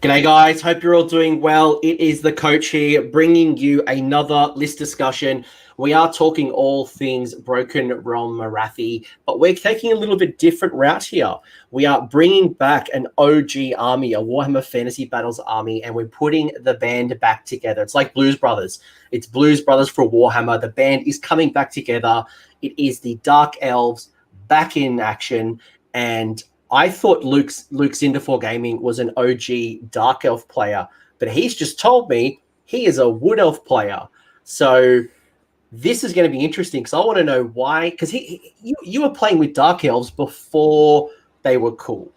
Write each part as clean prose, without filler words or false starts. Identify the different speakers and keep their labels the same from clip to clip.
Speaker 1: G'day guys, hope you're all doing well. It is the coach here bringing you another list discussion. We are talking all things Broken Realm Morathi, but we're taking a little bit different route here. We are bringing back an OG army, a Warhammer Fantasy Battles army, and we're putting the band back together. It's like Blues Brothers. It's Blues Brothers for Warhammer. The band is coming back together. It is the Dark Elves back in action, and I thought Luke Zinderfor Gaming was an OG Dark Elf player, but he's just told me he is a Wood Elf player. So this is going to be interesting because I want to know why. Because you were playing with Dark Elves before they were cool,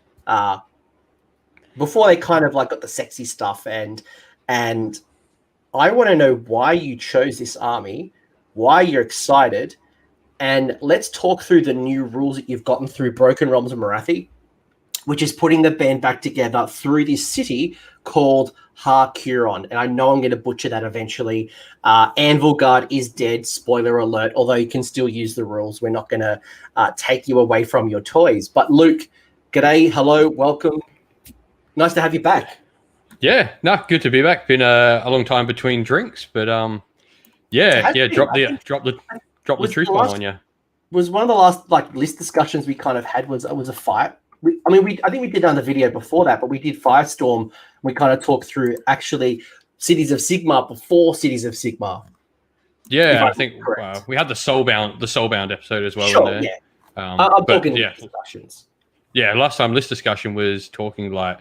Speaker 1: before they kind of like got the sexy stuff, and I want to know why you chose this army, why you're excited, and let's talk through the new rules that you've gotten through Broken Realms of Morathi, which is putting the band back together through this city called Har Kuron. And I know I'm going to butcher that eventually. Anvil Guard is dead, spoiler alert, although you can still use the rules. We're not going to take you away from your toys. But Luke, g'day, hello, welcome. Nice to have you back.
Speaker 2: Yeah, no, good to be back. Been a long time between drinks, but drop the truth bomb on you.
Speaker 1: Was one of the last list discussions we kind of had was a fight. I think we did on the video before that, but we did Firestorm. We kind of talked through actually Cities of Sigmar before Cities of Sigmar.
Speaker 2: Yeah, I think we had the Soulbound episode as well.
Speaker 1: Sure,
Speaker 2: in there.
Speaker 1: Yeah. I'm talking
Speaker 2: list
Speaker 1: discussions.
Speaker 2: Yeah, last time list discussion was talking like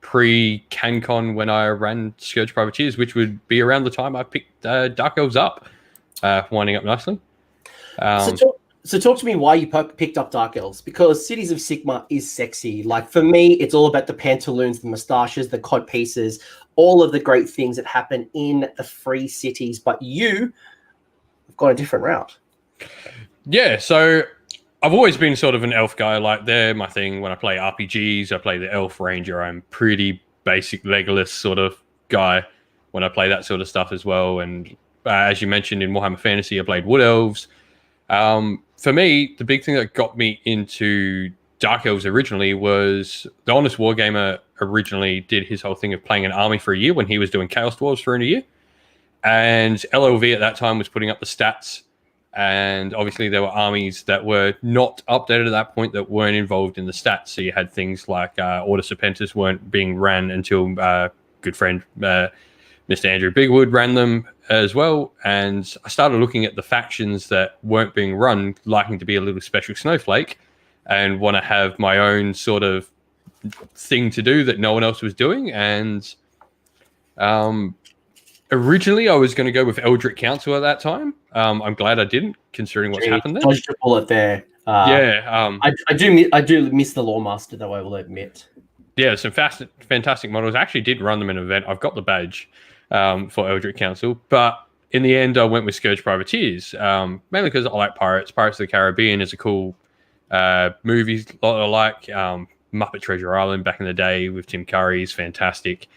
Speaker 2: pre-CanCon when I ran Scourge Privateers, which would be around the time I picked Dark Elves up, winding up nicely.
Speaker 1: So talk to me why you picked up Dark Elves, because Cities of Sigmar is sexy. Like for me, it's all about the pantaloons, the moustaches, the cod pieces, all of the great things that happen in the free cities. But you have gone a different route.
Speaker 2: Yeah, so I've always been sort of an elf guy. Like they're my thing. When I play RPGs, I play the elf ranger. I'm pretty basic Legolas sort of guy when I play that sort of stuff as well. And as you mentioned in Warhammer Fantasy, I played Wood Elves. For me, the big thing that got me into Dark Elves originally was the Honest Wargamer originally did his whole thing of playing an army for a year when he was doing Chaos Dwarves for a year. And LLV at that time was putting up the stats. And obviously there were armies that were not updated at that point that weren't involved in the stats. So you had things like Order Serpentis weren't being ran until good friend Mr. Andrew Bigwood ran them as well, and I started looking at the factions that weren't being run, liking to be a little special snowflake and want to have my own sort of thing to do that no one else was doing. And originally I was going to go with Eldritch Council at that time. I'm glad I didn't, considering what's happened there.
Speaker 1: Dodged a bullet there. I do miss the Lawmaster, though, I will admit.
Speaker 2: Yeah, some fantastic models. I actually did run them in an event. I've got the badge for Eldritch Council, but in the end I went with Scourge Privateers, mainly because I like Pirates. Pirates of the Caribbean is a cool movie. A lot I like. Muppet Treasure Island back in the day with Tim Curry is fantastic.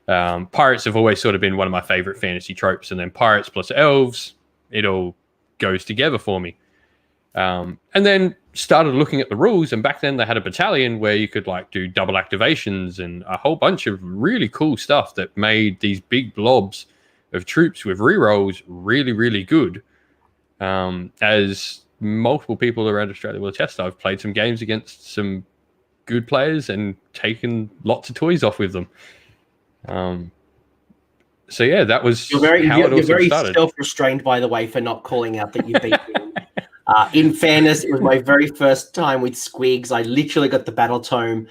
Speaker 2: Pirates have always sort of been one of my favorite fantasy tropes, and then Pirates plus Elves, it all goes together for me. And then started looking at the rules, and back then they had a battalion where you could like do double activations and a whole bunch of really cool stuff that made these big blobs of troops with rerolls really, really good. As multiple people around Australia will attest, I've played some games against some good players and taken lots of toys off with them. So yeah, that was
Speaker 1: you're very self-restrained, by the way, for not calling out that you beat me. In fairness, it was my very first time with Squigs. I literally got the battle tome.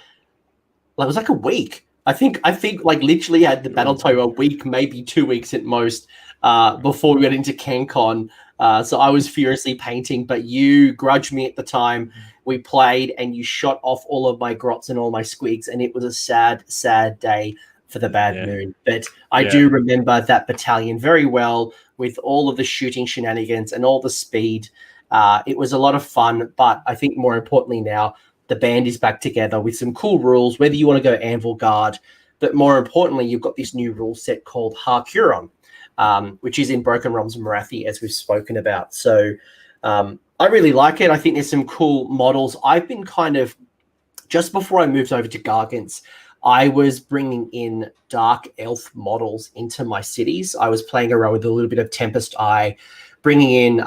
Speaker 1: It was like a week. I think like literally had the battle tome a week, maybe 2 weeks at most, before we got into CanCon. So I was furiously painting, but you grudged me at the time. We played and you shot off all of my grots and all my Squigs, and it was a sad, sad day for the Bad Moon. But I do remember that battalion very well, with all of the shooting shenanigans and all the speed. It was a lot of fun, but I think more importantly now, the band is back together with some cool rules, whether you want to go Anvil Guard, but more importantly, you've got this new rule set called Har Kuron, which is in Broken Realms of Morathi, as we've spoken about. So I really like it. I think there's some cool models. I've been kind of, just before I moved over to Gargants, I was bringing in dark elf models into my cities. I was playing around with a little bit of Tempest Eye, bringing in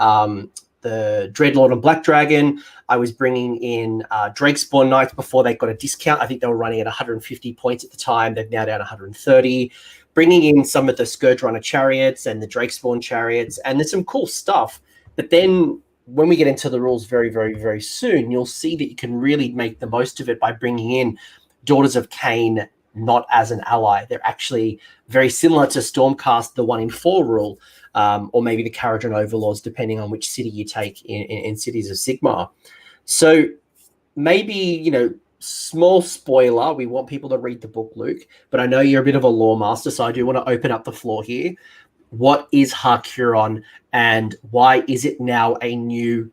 Speaker 1: the Dreadlord and Black Dragon. I was bringing in Drakespawn Knights before they got a discount. I think they were running at 150 points at the time. They're now down 130. Bringing in some of the Scourge Runner chariots and the Drakespawn chariots, and there's some cool stuff. But then when we get into the rules very, very, very soon, you'll see that you can really make the most of it by bringing in Daughters of Cain not as an ally. They're actually very similar to Stormcast, the 1 in 4 rule, or maybe the Caradron Overlords, depending on which city you take in Cities of Sigmar. So maybe, small spoiler, we want people to read the book, Luke, but I know you're a bit of a lore master, so I do want to open up the floor here. What is Har Kuron, and why is it now a new,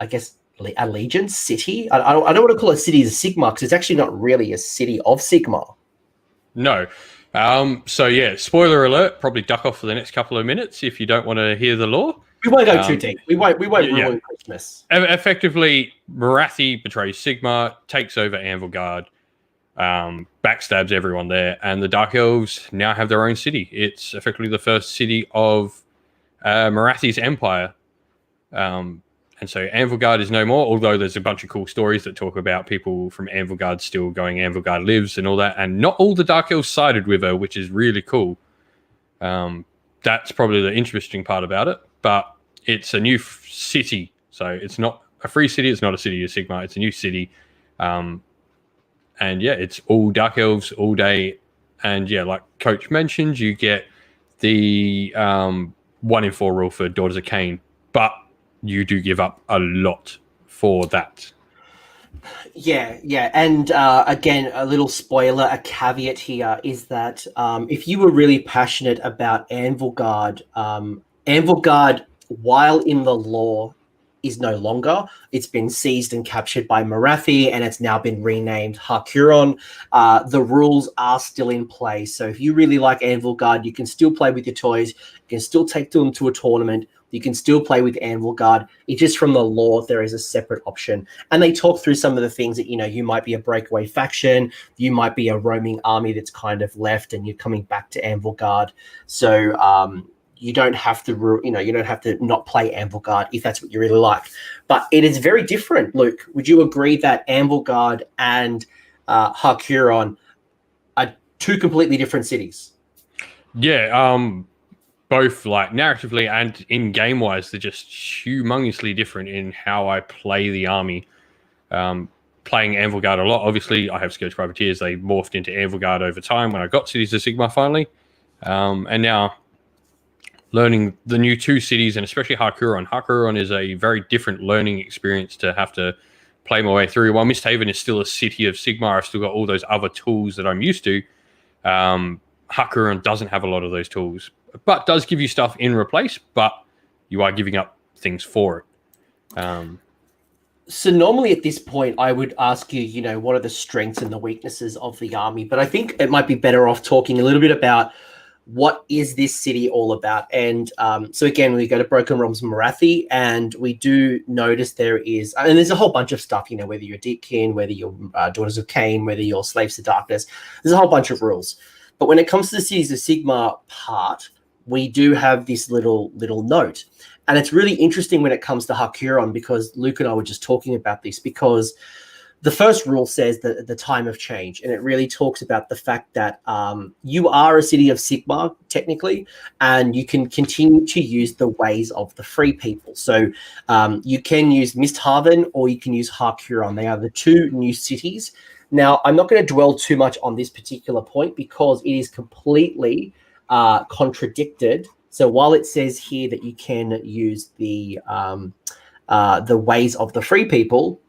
Speaker 1: I guess, Allegiance city? I don't want to call it Cities of Sigmar because it's actually not really a city of Sigmar.
Speaker 2: No. So yeah, spoiler alert, probably duck off for the next couple of minutes if you don't want to hear the lore.
Speaker 1: We won't go too deep. We won't ruin Christmas.
Speaker 2: Effectively, Morathi betrays Sigmar, takes over Anvilgard, backstabs everyone there, and the Dark Elves now have their own city. It's effectively the first city of Morathi's empire. And so Anvilgard is no more, although there's a bunch of cool stories that talk about people from Anvilgard still going Anvilgard lives and all that, and not all the Dark Elves sided with her, which is really cool. That's probably the interesting part about it, but it's a new city, so it's not a free city, it's not a city of Sigmar, it's a new city. And yeah, it's all Dark Elves all day, and yeah, like Coach mentioned, you get the 1 in 4 rule for Daughters of Cain, but you do give up a lot for that.
Speaker 1: Yeah. And again, a little spoiler, a caveat here is that if you were really passionate about Anvilgard, Anvilgard, while in the lore, is no longer. It's been seized and captured by Morathi, and it's now been renamed Har Kuron. The rules are still in place. So if you really like Anvilgard, you can still play with your toys. You can still take them to a tournament. You can still play with Anvilgard. It's just from the lore, there is a separate option. And they talk through some of the things that, you might be a breakaway faction. You might be a roaming army that's kind of left and you're coming back to Anvilgard. So you don't have to, you don't have to not play Anvilgard if that's what you really like. But it is very different, Luke. Would you agree that Anvilgard and Har Kuron are two completely different cities?
Speaker 2: Yeah, both like narratively and in game wise, they're just humongously different in how I play the army. Playing Anvilgard a lot, obviously I have Scourge Privateers. They morphed into Anvilgard over time when I got Cities of Sigmar finally. And now learning the new 2 cities, and especially Har Kuron. Har Kuron is a very different learning experience to have to play my way through. While Misthaven is still a city of Sigmar, I've still got all those other tools that I'm used to. Har Kuron doesn't have a lot of those tools, but does give you stuff in replace, but you are giving up things for it.
Speaker 1: So normally at this point, I would ask you, what are the strengths and the weaknesses of the army? But I think it might be better off talking a little bit about what is this city all about. And so again, we go to Broken Realms Morathi, and we do notice there is, and there's a whole bunch of stuff, whether you're Deepkin, whether you're Daughters of Cain, whether you're Slaves to Darkness, there's a whole bunch of rules. But when it comes to the Cities of Sigmar part, we do have this little note. And it's really interesting when it comes to Har Kuron, because Luke and I were just talking about this, because the first rule says that the time of change, and it really talks about the fact that you are a city of Sigmar, technically, and you can continue to use the ways of the free people. So you can use Misthaven or you can use Har Kuron. They are the 2 new cities. Now, I'm not going to dwell too much on this particular point because it is completely contradicted. So while it says here that you can use the ways of the free people,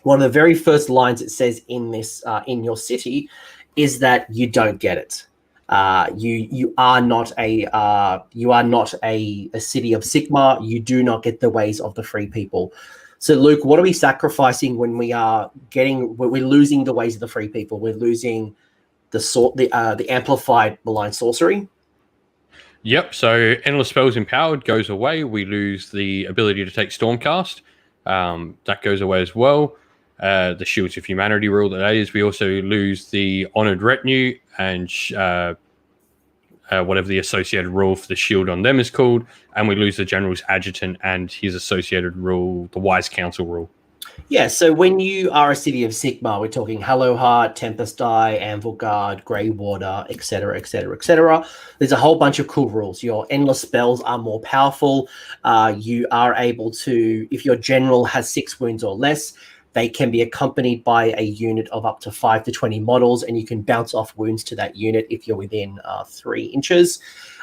Speaker 1: one of the very first lines it says in this in your city is that you don't get it. You are not a city of Sigmar. You do not get the ways of the free people. So, Luke, what are we sacrificing when we're losing the ways of the free people? We're losing the amplified malign sorcery.
Speaker 2: Yep. So, Endless Spells Empowered goes away. We lose the ability to take Stormcast. That goes away as well. the Shields of Humanity rule that is. We also lose the Honored Retinue and whatever the associated rule for the shield on them is called, and we lose the General's Adjutant and his associated rule, the Wise Council rule.
Speaker 1: Yeah, so when you are a city of Sigmar, we're talking Hallowheart, Tempest Eye, Anvil Guard, Grey Water, etc., etc., etc. There's a whole bunch of cool rules. Your endless spells are more powerful. You are able to, if your general has 6 wounds or less, they can be accompanied by a unit of up to 5 to 20 models, and you can bounce off wounds to that unit if you're within 3 inches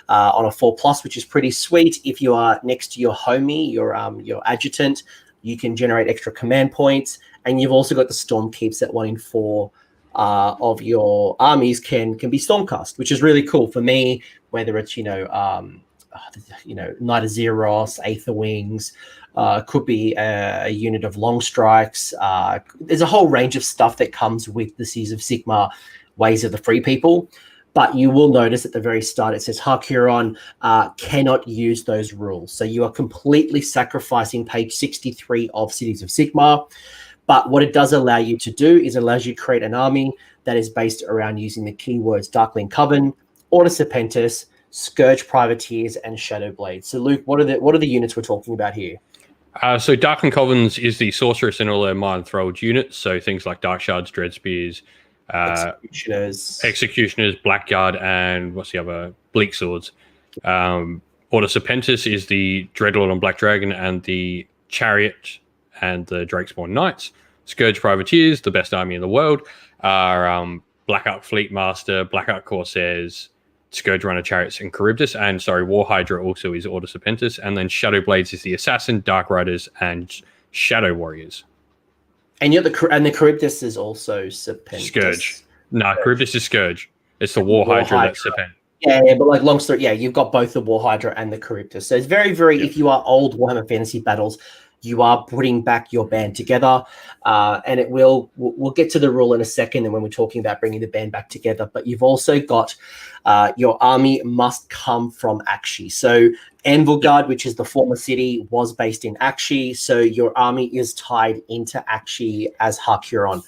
Speaker 1: on a 4+, which is pretty sweet. If you are next to your homie, your adjutant, you can generate extra command points, and you've also got the Storm Keeps that 1 in 4 of your armies can be Stormcast, which is really cool for me. Whether it's Knight of Zeros, Aether Wings, could be a unit of Long Strikes. There's a whole range of stuff that comes with the Seas of Sigmar Ways of the Free People. But you will notice at the very start, it says Har Kuron cannot use those rules. So you are completely sacrificing page 63 of Cities of Sigmar. But what it does allow you to do is allows you to create an army that is based around using the keywords Darkling Coven, Order Serpentis, Scourge Privateers, and Shadow Blades. So Luke, what are the units we're talking about here?
Speaker 2: So Darkling Covens is the sorceress and all their mind thralled units. So things like Dark Shards, Dread Spears, Executioners, Blackguard, and what's the other? Bleak Swords. Order Serpentis is the Dreadlord and Black Dragon, and the Chariot and the Drakespawn Knights. Scourge Privateers, the best army in the world, are Blackout Fleet Master, Blackout Corsairs, Scourge Runner Chariots, and Charybdis. And War Hydra also is Order Serpentis. And then Shadow Blades is the Assassin, Dark Riders, and Shadow Warriors. And
Speaker 1: the Charybdis is also Serpentis.
Speaker 2: Scourge. No, Charybdis is Scourge. It's the War Hydra that's Serpentis.
Speaker 1: Yeah, but like long story, you've got both the War Hydra and the Charybdis. So it's very, very. If you are old Warhammer Fantasy Battles, you are putting back your band together, and it will. We'll get to the rule in a second, and when we're talking about bringing the band back together. But you've also got your army must come from Akshi. So Anvil Guard, which is the former city, was based in Akshi. So your army is tied into Akshi as Har Kuron.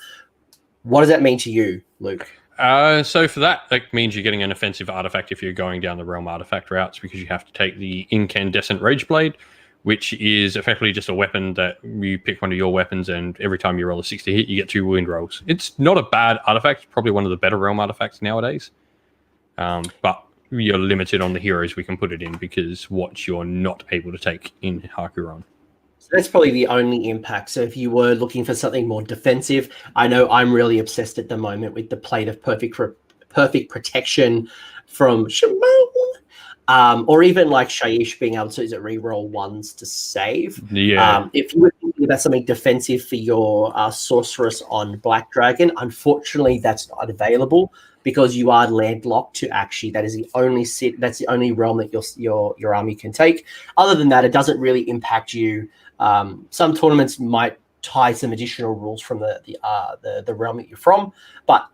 Speaker 1: What does that mean to you, Luke?
Speaker 2: So for that means you're getting an offensive artifact if you're going down the realm artifact routes, because you have to take the Incandescent Rageblade, which is effectively just a weapon that you pick one of your weapons, and every time you roll a 6 to hit, you get 2 wound rolls. It's not a bad artifact. It's probably one of the better realm artifacts nowadays. But you're limited on the heroes we can put it in, because what you're not able to take in Har Kuron.
Speaker 1: So that's probably the only impact. So if you were looking for something more defensive, I know I'm really obsessed at the moment with the Plate of Perfect Protection from Shimon. Or even like Shaiish being able to reroll 1s to save.
Speaker 2: Yeah.
Speaker 1: If you were thinking about something defensive for your sorceress on Black Dragon, unfortunately that's not available because you are landlocked to Akshi. That is the only that's the only realm that your army can take. Other than that, it doesn't really impact you. Some tournaments might tie some additional rules from the realm that you're from, but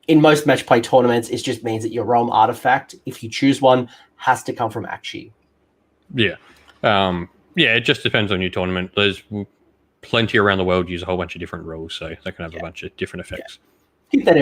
Speaker 1: in most match play tournaments, it just means that your realm artifact, if you choose one, has to come from Akshi.
Speaker 2: Yeah. It just depends on your tournament. There's plenty around the world use a whole bunch of different rules, so they can have a bunch of different effects.
Speaker 1: Yeah. Keep that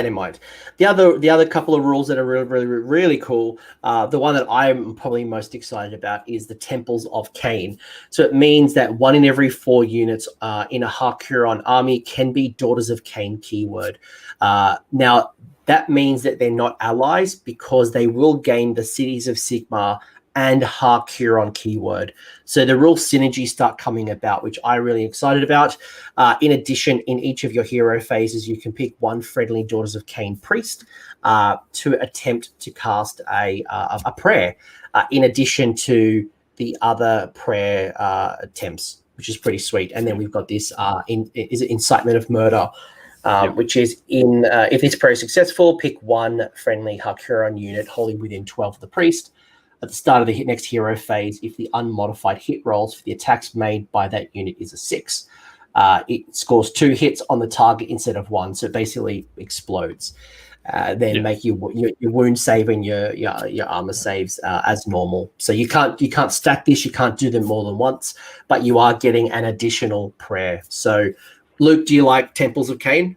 Speaker 1: in mind. The other couple of rules that are really, really, really cool, the one that I'm probably most excited about is the Temples of Cain. So it means that 1 in every 4 units in a Har Kuron army can be Daughters of Cain keyword. Now, that means that they're not allies because they will gain the Cities of Sigmar and Har Kuron keyword. So the real synergies start coming about, which I'm really excited about. In addition, in each of your hero phases, you can pick 1 friendly Daughters of Cain priest to attempt to cast a prayer, in addition to the other prayer attempts, which is pretty sweet. And then we've got this is it Incitement of Murder, which is if this prayer is successful, pick 1 friendly Har Kuron unit wholly within 12 of the priest. At the start of the next hero phase, if the unmodified hit rolls for the attacks made by that unit is a 6, it scores 2 hits on the target instead of 1, so it basically explodes. Make your wound save and your armor saves as normal. So you can't stack this, you can't do them more than once, but you are getting an additional prayer. So Luke, do you like Temples of Cain?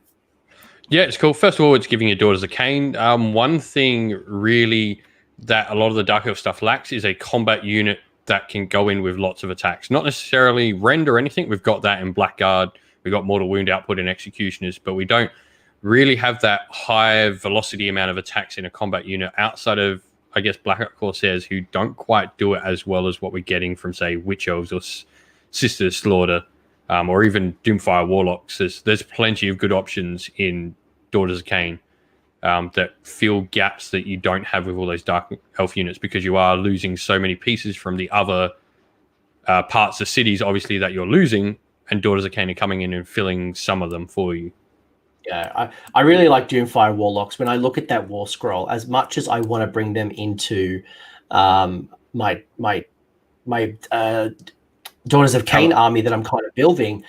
Speaker 2: Yeah, it's cool. First of all, it's giving you Daughters of Cain. One thing really that a lot of the Dark Elf stuff lacks is a combat unit that can go in with lots of attacks. Not necessarily rend or anything. We've got that in Blackguard. We've got Mortal Wound output and Executioners, but we don't really have that high velocity amount of attacks in a combat unit outside of, I guess, Black Corsairs, who don't quite do it as well as what we're getting from, say, Witch Elves or Sisters Slaughter, or even Doomfire Warlocks. There's plenty of good options in Daughters of Cain that fill gaps that you don't have with all those Dark Elf units, because you are losing so many pieces from the other parts of cities, obviously, that you're losing, and Daughters of Cain are coming in and filling some of them for you.
Speaker 1: Yeah, I really like Doomfire Warlocks. When I look at that War Scroll, as much as I want to bring them into my Daughters of Cain army that I'm kind of building,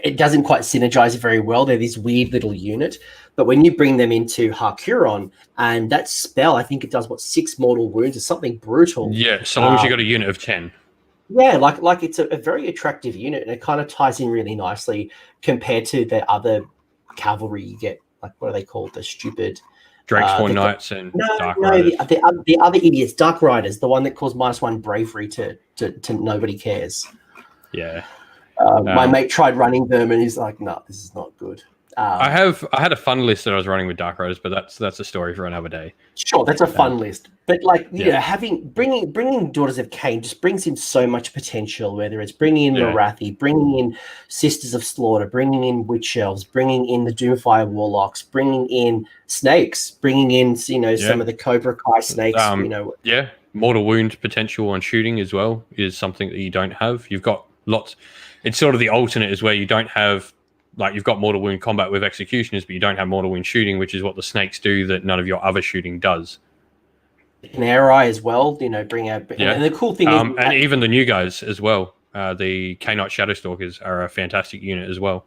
Speaker 1: it doesn't quite synergize very well. They're this weird little unit. But when you bring them into Har Kuron, and that spell, I think it does, 6 mortal wounds or something brutal.
Speaker 2: Yeah, so long as you got a unit of 10.
Speaker 1: Yeah, like it's a very attractive unit, and it kind of ties in really nicely compared to the other cavalry you get. Like, what are they called? The stupid
Speaker 2: Drakespawn Knights and Dark Riders.
Speaker 1: The other idiots, Dark Riders, the one that calls -1 bravery to nobody cares.
Speaker 2: Yeah.
Speaker 1: My mate tried running them, and he's like, "No, this is not good."
Speaker 2: I had a fun list that I was running with Dark Riders, but that's a story for another day.
Speaker 1: Sure, that's a fun list, but like, you know, bringing Daughters of Cain just brings in so much potential. Whether it's bringing in Morathi, bringing in Sisters of Slaughter, bringing in Witch Elves, bringing in the Doomfire Warlocks, bringing in snakes, bringing in some of the Cobra Kai snakes.
Speaker 2: Mortal Wound potential on shooting as well is something that you don't have. You've got lots. It's sort of the alternate is where you don't have. Like, you've got Mortal Wound combat with Executioners, but you don't have Mortal Wound shooting, which is what the snakes do that none of your other shooting does.
Speaker 1: An air eye as well, bring out. Yeah. And the cool thing is,
Speaker 2: and even the new guys as well. The K-Knight Shadowstalkers are a fantastic unit as well.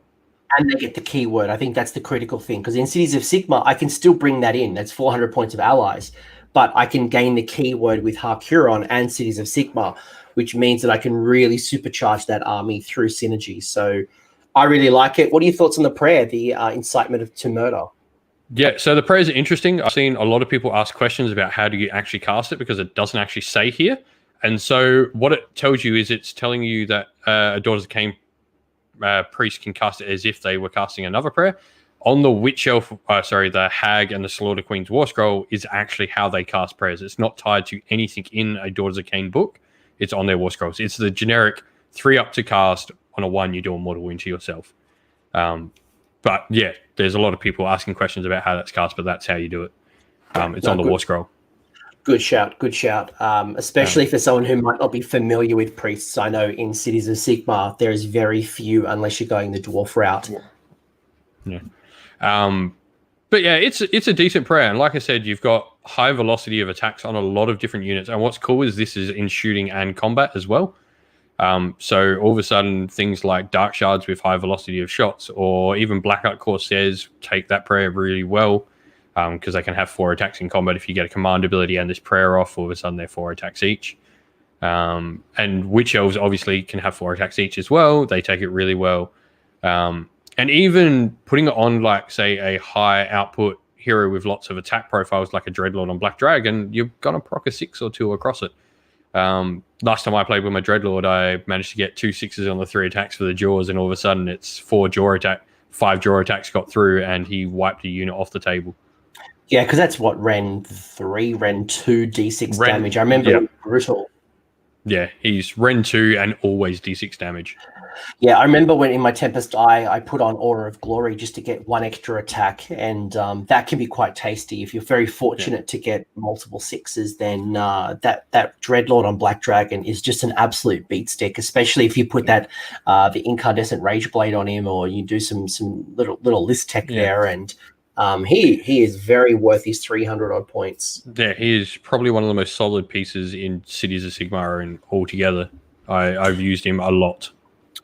Speaker 1: And they get the keyword. I think that's the critical thing, because in Cities of Sigmar, I can still bring that in. That's 400 points of allies, but I can gain the keyword with Har Kuron and Cities of Sigmar, which means that I can really supercharge that army through synergy. So I really like it. What are your thoughts on the prayer, the incitement to murder?
Speaker 2: Yeah, so the prayers are interesting. I've seen a lot of people ask questions about how do you actually cast it, because it doesn't actually say here. And so what it tells you is it's telling you that a Daughters of Cain priest can cast it as if they were casting another prayer. On the Witch Elf, the Hag and the Slaughter Queen's War Scroll is actually how they cast prayers. It's not tied to anything in a Daughters of Cain book. It's on their War Scrolls. It's the generic 3 up to cast. On a 1, you do a mortal wound to yourself. But yeah, there's a lot of people asking questions about how that's cast, but that's how you do it. It's on the War Scroll.
Speaker 1: Good shout. Especially for someone who might not be familiar with priests. I know in Cities of Sigmar, there is very few unless you're going the dwarf route.
Speaker 2: Yeah. But yeah, it's a decent prayer. And like I said, you've got high velocity of attacks on a lot of different units. And what's cool is this is in shooting and combat as well. So all of a sudden, things like Dark Shards with high velocity of shots, or even Blackout Corsairs take that prayer really well, because they can have 4 attacks in combat. If you get a command ability and this prayer off, all of a sudden they're 4 attacks each. And Witch Elves obviously can have 4 attacks each as well. They take it really well. And even putting it on, like, say, a high output hero with lots of attack profiles, like a Dreadlord on Black Dragon, you're going to proc a 6 or 2 across it. Last time I played with my Dreadlord, I managed to get 2 6s on the 3 attacks for the jaws, and all of a sudden it's 5 jaw attacks got through, and he wiped a unit off the table.
Speaker 1: Yeah, because that's what Ren 3, Ren 2 D6 damage. I remember it was brutal.
Speaker 2: Yeah, he's Ren 2 and always D6 damage.
Speaker 1: Yeah, I remember when in my Tempest I put on Aura of Glory just to get 1 extra attack, and that can be quite tasty. If you're very fortunate to get multiple 6s, then that Dreadlord on Black Dragon is just an absolute beat stick, especially if you put that the Incandescent Rage Blade on him, or you do some little list tech there, and he is very worth his 300 odd points.
Speaker 2: Yeah, he is probably one of the most solid pieces in Cities of Sigmar and altogether. I've used him a lot.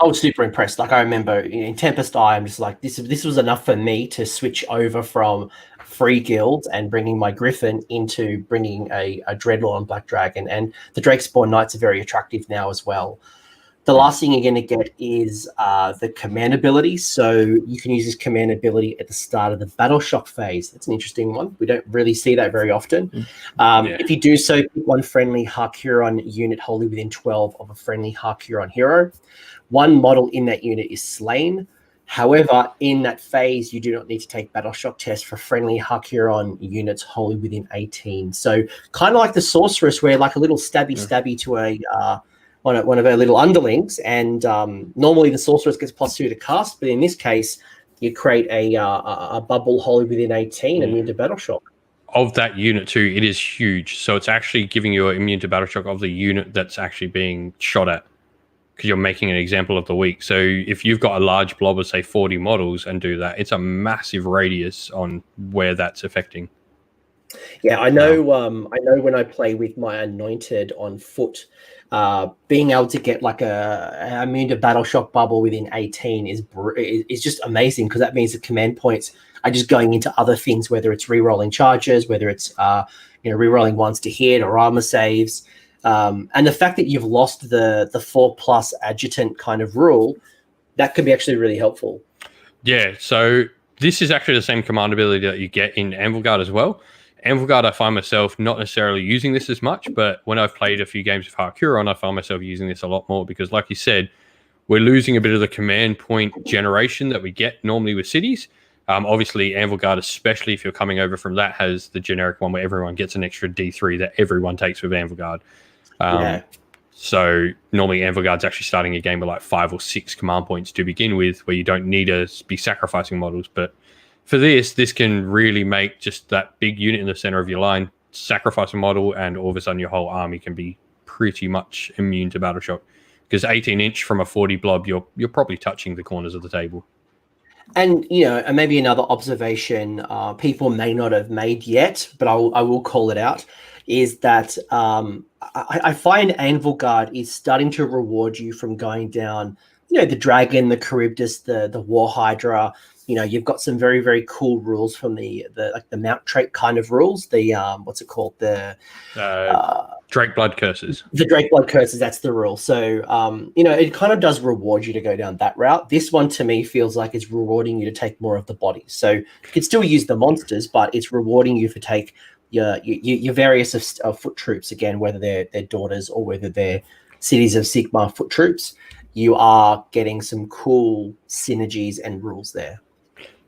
Speaker 1: I was super impressed. Like, I remember in Tempest Eye, I'm just like, this was enough for me to switch over from free guilds and bringing my Griffin into bringing a Dreadlord on Black Dragon. And the Drakespawn Knights are very attractive now as well. The last thing you're going to get is the command ability. So you can use this command ability at the start of the battle shock phase. That's an interesting one. We don't really see that very often. If you do so, pick one friendly Har Kuron unit wholly within 12 of a friendly Har Kuron hero. One model in that unit is slain. However, in that phase, you do not need to take battle shock tests for friendly Har Kuron units wholly within 18. So kind of like the sorceress, where like a little stabby to a one of our little underlings, and normally the sorceress gets +2 to cast, but in this case, you create a bubble wholly within 18 immune to battle shock.
Speaker 2: Of that unit too, it is huge. So it's actually giving you an immune to battle shock of the unit that's actually being shot at, because you're making an example of the weak. So if you've got a large blob of say 40 models and do that, it's a massive radius on where that's affecting.
Speaker 1: Yeah, I know. I know when I play with my anointed on foot, being able to get like a immune to battle shock bubble within 18 is just amazing, because that means the command points are just going into other things, whether it's re-rolling charges, whether it's re-rolling ones to hit or armor saves. And the fact that you've lost the 4+ adjutant kind of rule, that could be actually really helpful.
Speaker 2: Yeah, so this is actually the same command ability that you get in Anvil Guard as well. Anvil Guard, I find myself not necessarily using this as much, but when I've played a few games of Har Kuron, I find myself using this a lot more, because like you said, we're losing a bit of the command point generation that we get normally with cities. Obviously, Anvil Guard, especially if you're coming over from that, has the generic one where everyone gets an extra D3 that everyone takes with Anvil Guard. So normally Anvil Guard's actually starting a game with like 5 or 6 command points to begin with, where you don't need to be sacrificing models. But for this can really make just that big unit in the center of your line sacrifice a model, and all of a sudden your whole army can be pretty much immune to battle shock. Because 18-inch from a 40 blob, you're probably touching the corners of the table.
Speaker 1: And and maybe another observation people may not have made yet, but I will call it out, is that I find Anvil Guard is starting to reward you from going down, the Dragon, the Charybdis, the War Hydra. You've got some very, very cool rules from the Mount trait kind of rules. The what's it called? The
Speaker 2: Drake Blood Curses.
Speaker 1: The Drake Blood Curses, that's the rule. So it kind of does reward you to go down that route. This one to me feels like it's rewarding you to take more of the bodies. So you can still use the monsters, but it's rewarding you for take your various of foot troops, again, whether they're daughters or whether they're cities of Sigmar foot troops. You are getting some cool synergies and rules there.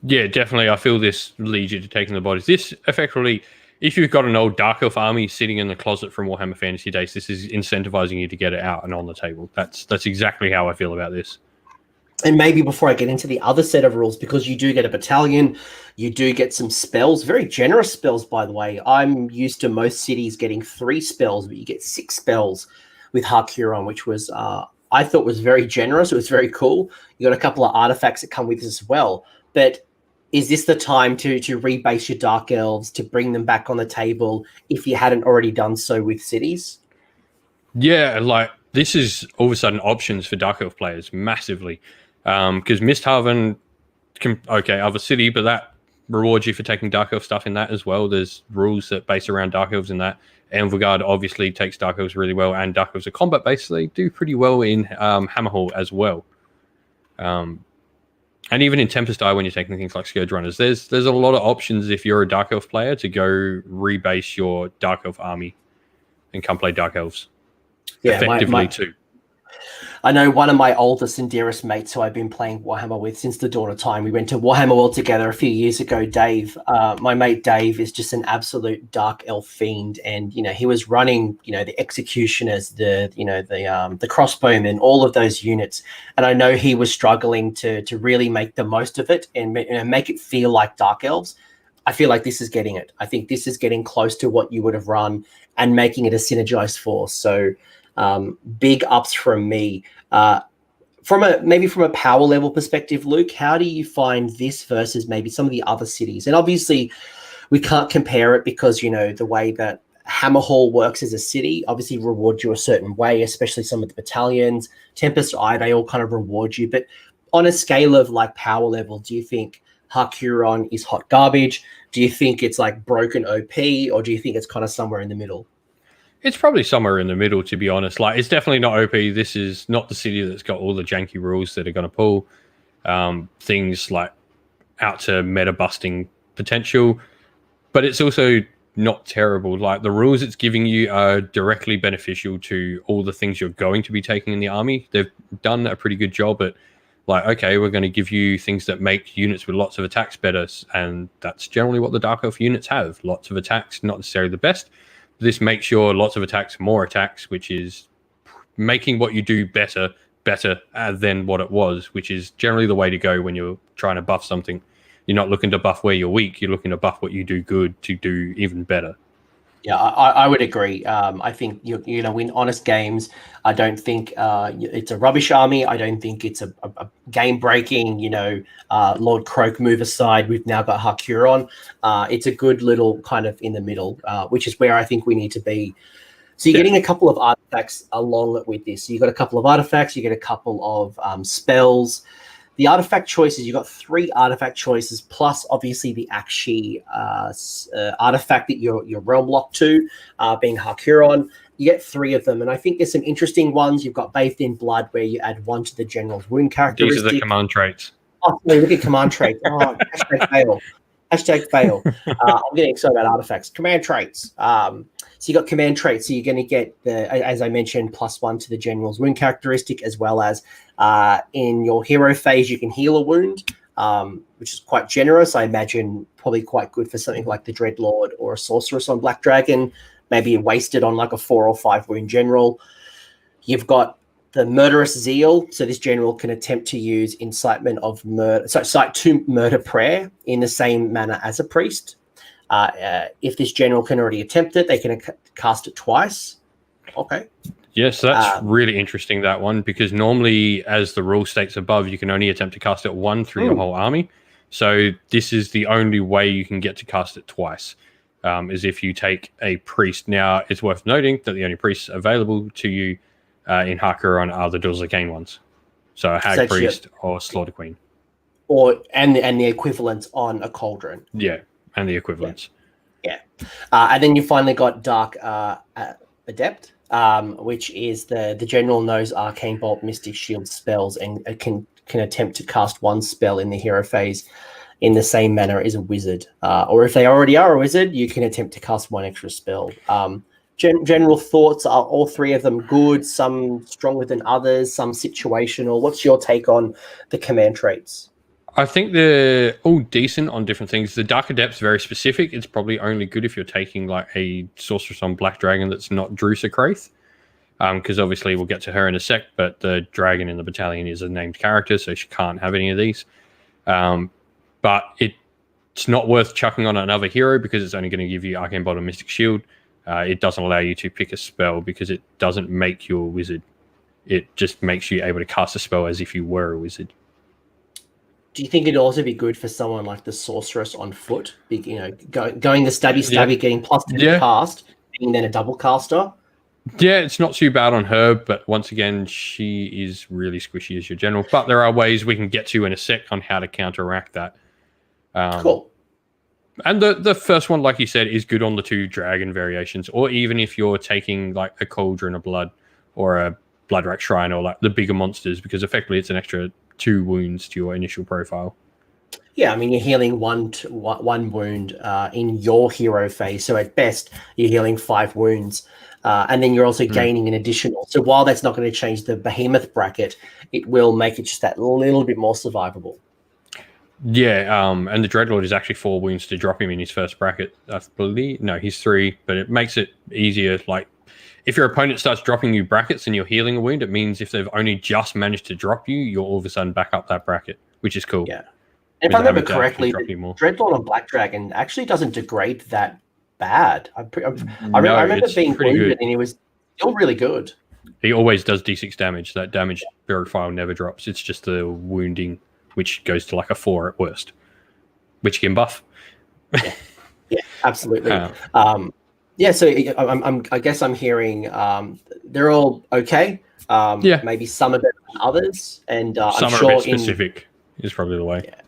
Speaker 2: Yeah, definitely. I feel this leads you to taking the bodies. This effectively, if you've got an old Dark Elf army sitting in the closet from Warhammer Fantasy Days, this is incentivizing you to get it out and on the table. That's exactly how I feel about this.
Speaker 1: And maybe before I get into the other set of rules, because you do get a battalion, you do get some spells, very generous spells, by the way. I'm used to most cities getting 3 spells, but you get 6 spells with Har Kuron, which was I thought was very generous. It was very cool. You got a couple of artifacts that come with this as well. But is this the time to rebase your Dark Elves, to bring them back on the table if you hadn't already done so with cities?
Speaker 2: Yeah, like this is all of a sudden options for Dark Elf players massively. Because Misthaven can, other city, but that rewards you for taking Dark Elf stuff in that as well. There's rules that base around Dark Elves in that. Anvil Guard obviously takes Dark Elves really well, and Dark Elves are combat based, so they do pretty well in Hammerhall as well. And even in Tempest Eye, when you're taking things like Scourge Runners, there's a lot of options if you're a Dark Elf player to go rebase your Dark Elf army and come play Dark Elves effectively too.
Speaker 1: I know one of my oldest and dearest mates who I've been playing Warhammer with since the dawn of time. We went to Warhammer World together a few years ago. Dave, my mate Dave, is just an absolute Dark Elf fiend, and he was running the Executioners, the Crossbowmen, all of those units, and I know he was struggling to really make the most of it and make it feel like Dark Elves. I feel like this is getting it. I think this is getting close to what you would have run and making it a synergized force. So big ups from me. From a power level perspective, Luke, how do you find this versus maybe some of the other cities? And obviously we can't compare it because, the way that Hammerhall works as a city obviously rewards you a certain way, especially some of the battalions. Tempest Eye, they all kind of reward you. But on a scale of like power level, do you think Har Kuron is hot garbage? Do you think it's like broken OP, or do you think it's kind of somewhere in the middle?
Speaker 2: It's probably somewhere in the middle, to be honest. Like, it's definitely not OP. This is not the city that's got all the janky rules that are going to pull things like out to meta busting potential, but it's also not terrible. Like, the rules it's giving you are directly beneficial to all the things you're going to be taking in the army. They've done a pretty good job at, like, okay, we're going to give you things that make units with lots of attacks better, and that's generally what the Dark Elf units have. Lots of attacks, not necessarily the best. This makes your lots of attacks more attacks, which is making what you do better than what it was, which is generally the way to go when you're trying to buff something. You're not looking to buff where you're weak. You're looking to buff what you do good to do even better.
Speaker 1: Yeah, I would agree. I think you know, in honest games, I don't think it's a rubbish army. I don't think it's a game breaking. You know, Lord Croak move aside. We've now got Har Kuron. It's a good little kind of in the middle, which is where I think we need to be. So you're getting a couple of artifacts along with this. So you've got a couple of artifacts. You get a couple of spells. The artifact choices, you've got 3 artifact choices, plus obviously the Akshi artifact that you're realm locked to, being Har Kuron. You get 3 of them, and I think there's some interesting ones. You've got Bathed in Blood, where you add 1 to the general's wound characteristic.
Speaker 2: These are the command traits.
Speaker 1: Oh, look at command traits. Oh, hashtag fail. Hashtag fail. I'm getting excited about artifacts. Command traits. So you got command traits. So you're going to get, as I mentioned, +1 to the general's wound characteristic, as well as in your hero phase, you can heal a wound, which is quite generous. I imagine probably quite good for something like the Dreadlord or a Sorceress on Black Dragon. Maybe wasted on like a 4 or 5 wound general. You've got the Murderous Zeal. So this general can attempt to use incitement of murder, so cite to murder prayer in the same manner as a priest. If this general can already attempt it, they can cast it twice. Okay.
Speaker 2: Yes, that's really interesting, that one, because normally, as the rule states above, you can only attempt to cast it 1 through your whole army. So this is the only way you can get to cast it twice, is if you take a priest. Now, it's worth noting that the only priests available to you in Har Kuron are the Daughters of Cain ones. So a Hag Priest or Slaughter Queen.
Speaker 1: And the equivalent on a Cauldron.
Speaker 2: Yeah, and the equivalents.
Speaker 1: Yeah. And then you finally got Dark Adept, which is the general knows Arcane Bolt, Mystic Shield spells, and can attempt to cast 1 spell in the hero phase in the same manner as a wizard. Or if they already are a wizard, you can attempt to cast 1 extra spell. General thoughts, are all 3 of them good? Some stronger than others, some situational. What's your take on the command traits?
Speaker 2: I think they're all decent on different things. The Dark Adept's very specific. It's probably only good if you're taking like a Sorceress on Black Dragon that's not Drusa Kraith. Because obviously we'll get to her in a sec, but the dragon in the battalion is a named character, so she can't have any of these. But it's not worth chucking on another hero because it's only going to give you Arcane Bolt and Mystic Shield. It doesn't allow you to pick a spell because it doesn't make you a wizard. It just makes you able to cast a spell as if you were a wizard.
Speaker 1: Do you think it'd also be good for someone like the Sorceress on foot? You know, going the stabby, getting +2 to cast, being then a double caster?
Speaker 2: Yeah, it's not too bad on her, but once again, she is really squishy as your general. But there are ways we can get to in a sec on how to counteract that.
Speaker 1: Cool.
Speaker 2: And the first one, like you said, is good on the 2 dragon variations, or even if you're taking like a Cauldron of Blood or a Bloodrack Shrine or like the bigger monsters, because effectively it's an extra 2 wounds to your initial profile.
Speaker 1: Yeah, I mean, you're healing one wound in your hero phase. So at best, you're healing 5 wounds. And then you're also gaining an additional. So while that's not going to change the behemoth bracket, it will make it just that little bit more survivable.
Speaker 2: Yeah, and the Dreadlord is actually 4 wounds to drop him in his first bracket. I believe, no, he's 3, but it makes it easier. Like, if your opponent starts dropping you brackets and you're healing a wound, it means if they've only just managed to drop you, you'll all of a sudden back up that bracket, which is cool.
Speaker 1: Yeah. If I remember correctly, Dreadlord on Black Dragon actually doesn't degrade that bad. I remember being wounded and he was still really good.
Speaker 2: He always does D6 damage. That damage profile never drops. It's just the wounding, which goes to like a 4 at worst, which you can buff.
Speaker 1: Yeah, absolutely. So I guess I'm hearing they're all okay. Maybe some are better than others, and
Speaker 2: some
Speaker 1: I'm
Speaker 2: are
Speaker 1: sure
Speaker 2: a bit specific is probably the way.
Speaker 1: Yeah.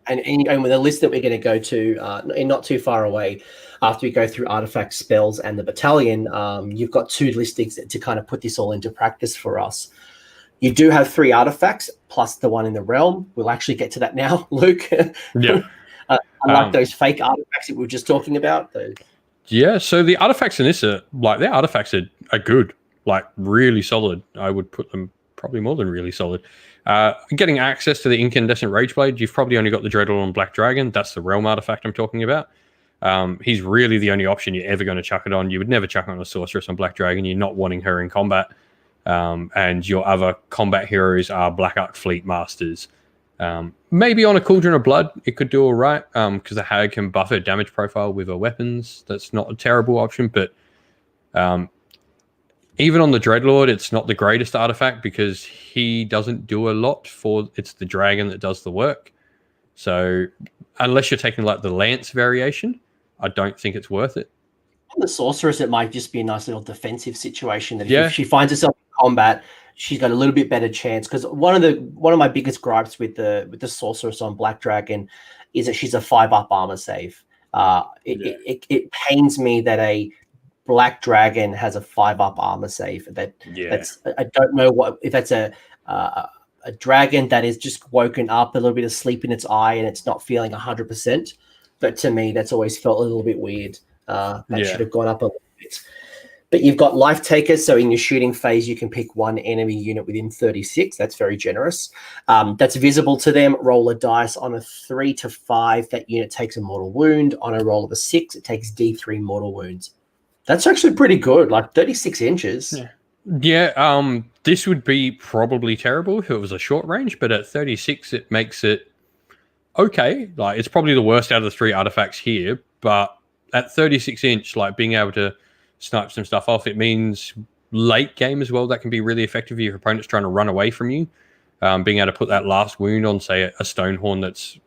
Speaker 1: and with the list that we're going to go to in not too far away, after we go through artifact spells and the battalion, you've got 2 listings to kind of put this all into practice for us. You do have 3 artifacts plus the one in the realm. We'll actually get to that now, Luke.
Speaker 2: Yeah.
Speaker 1: Unlike those fake artifacts that we were just talking about.
Speaker 2: Yeah, so the artifacts in this their artifacts are good, like really solid. I would put them probably more than really solid. Getting access to the Incandescent Rageblade, you've probably only got the Dreadlord and Black Dragon. That's the realm artifact I'm talking about. He's really the only option you're ever going to chuck it on. You would never chuck on a Sorceress on Black Dragon. You're not wanting her in combat. And your other combat heroes are Black Arc Fleet Masters. Maybe on a Cauldron of Blood, it could do all right, because the Hag can buff her damage profile with her weapons. That's not a terrible option, but even on the Dreadlord, it's not the greatest artifact because he doesn't do a lot it's the dragon that does the work. So unless you're taking like the Lance variation, I don't think it's worth it.
Speaker 1: On the Sorceress, it might just be a nice little defensive situation that if she finds herself in combat, she's got a little bit better chance. Because one of my biggest gripes with the Sorceress on Black Dragon is that she's a 5-up armor save. It pains me that a Black Dragon has a 5-up armor save. That's I don't know if that's a dragon that is just woken up, a little bit of sleep in its eye, and it's not feeling 100%. But to me, that's always felt a little bit weird. Should have gone up a little bit. But you've got Life Takers, so in your shooting phase, you can pick 1 enemy unit within 36. That's very generous. That's visible to them. Roll a dice. On a 3 to 5, that unit takes a mortal wound. On a roll of a 6, it takes D3 mortal wounds. That's actually pretty good, like 36 inches.
Speaker 2: Yeah, this would be probably terrible if it was a short range, but at 36, it makes it okay. Like, it's probably the worst out of the 3 artifacts here, but at 36 inch, like being able to snipe some stuff off, it means late game as well. That can be really effective if your opponent's trying to run away from you. Being able to put that last wound on, say, a Stonehorn that's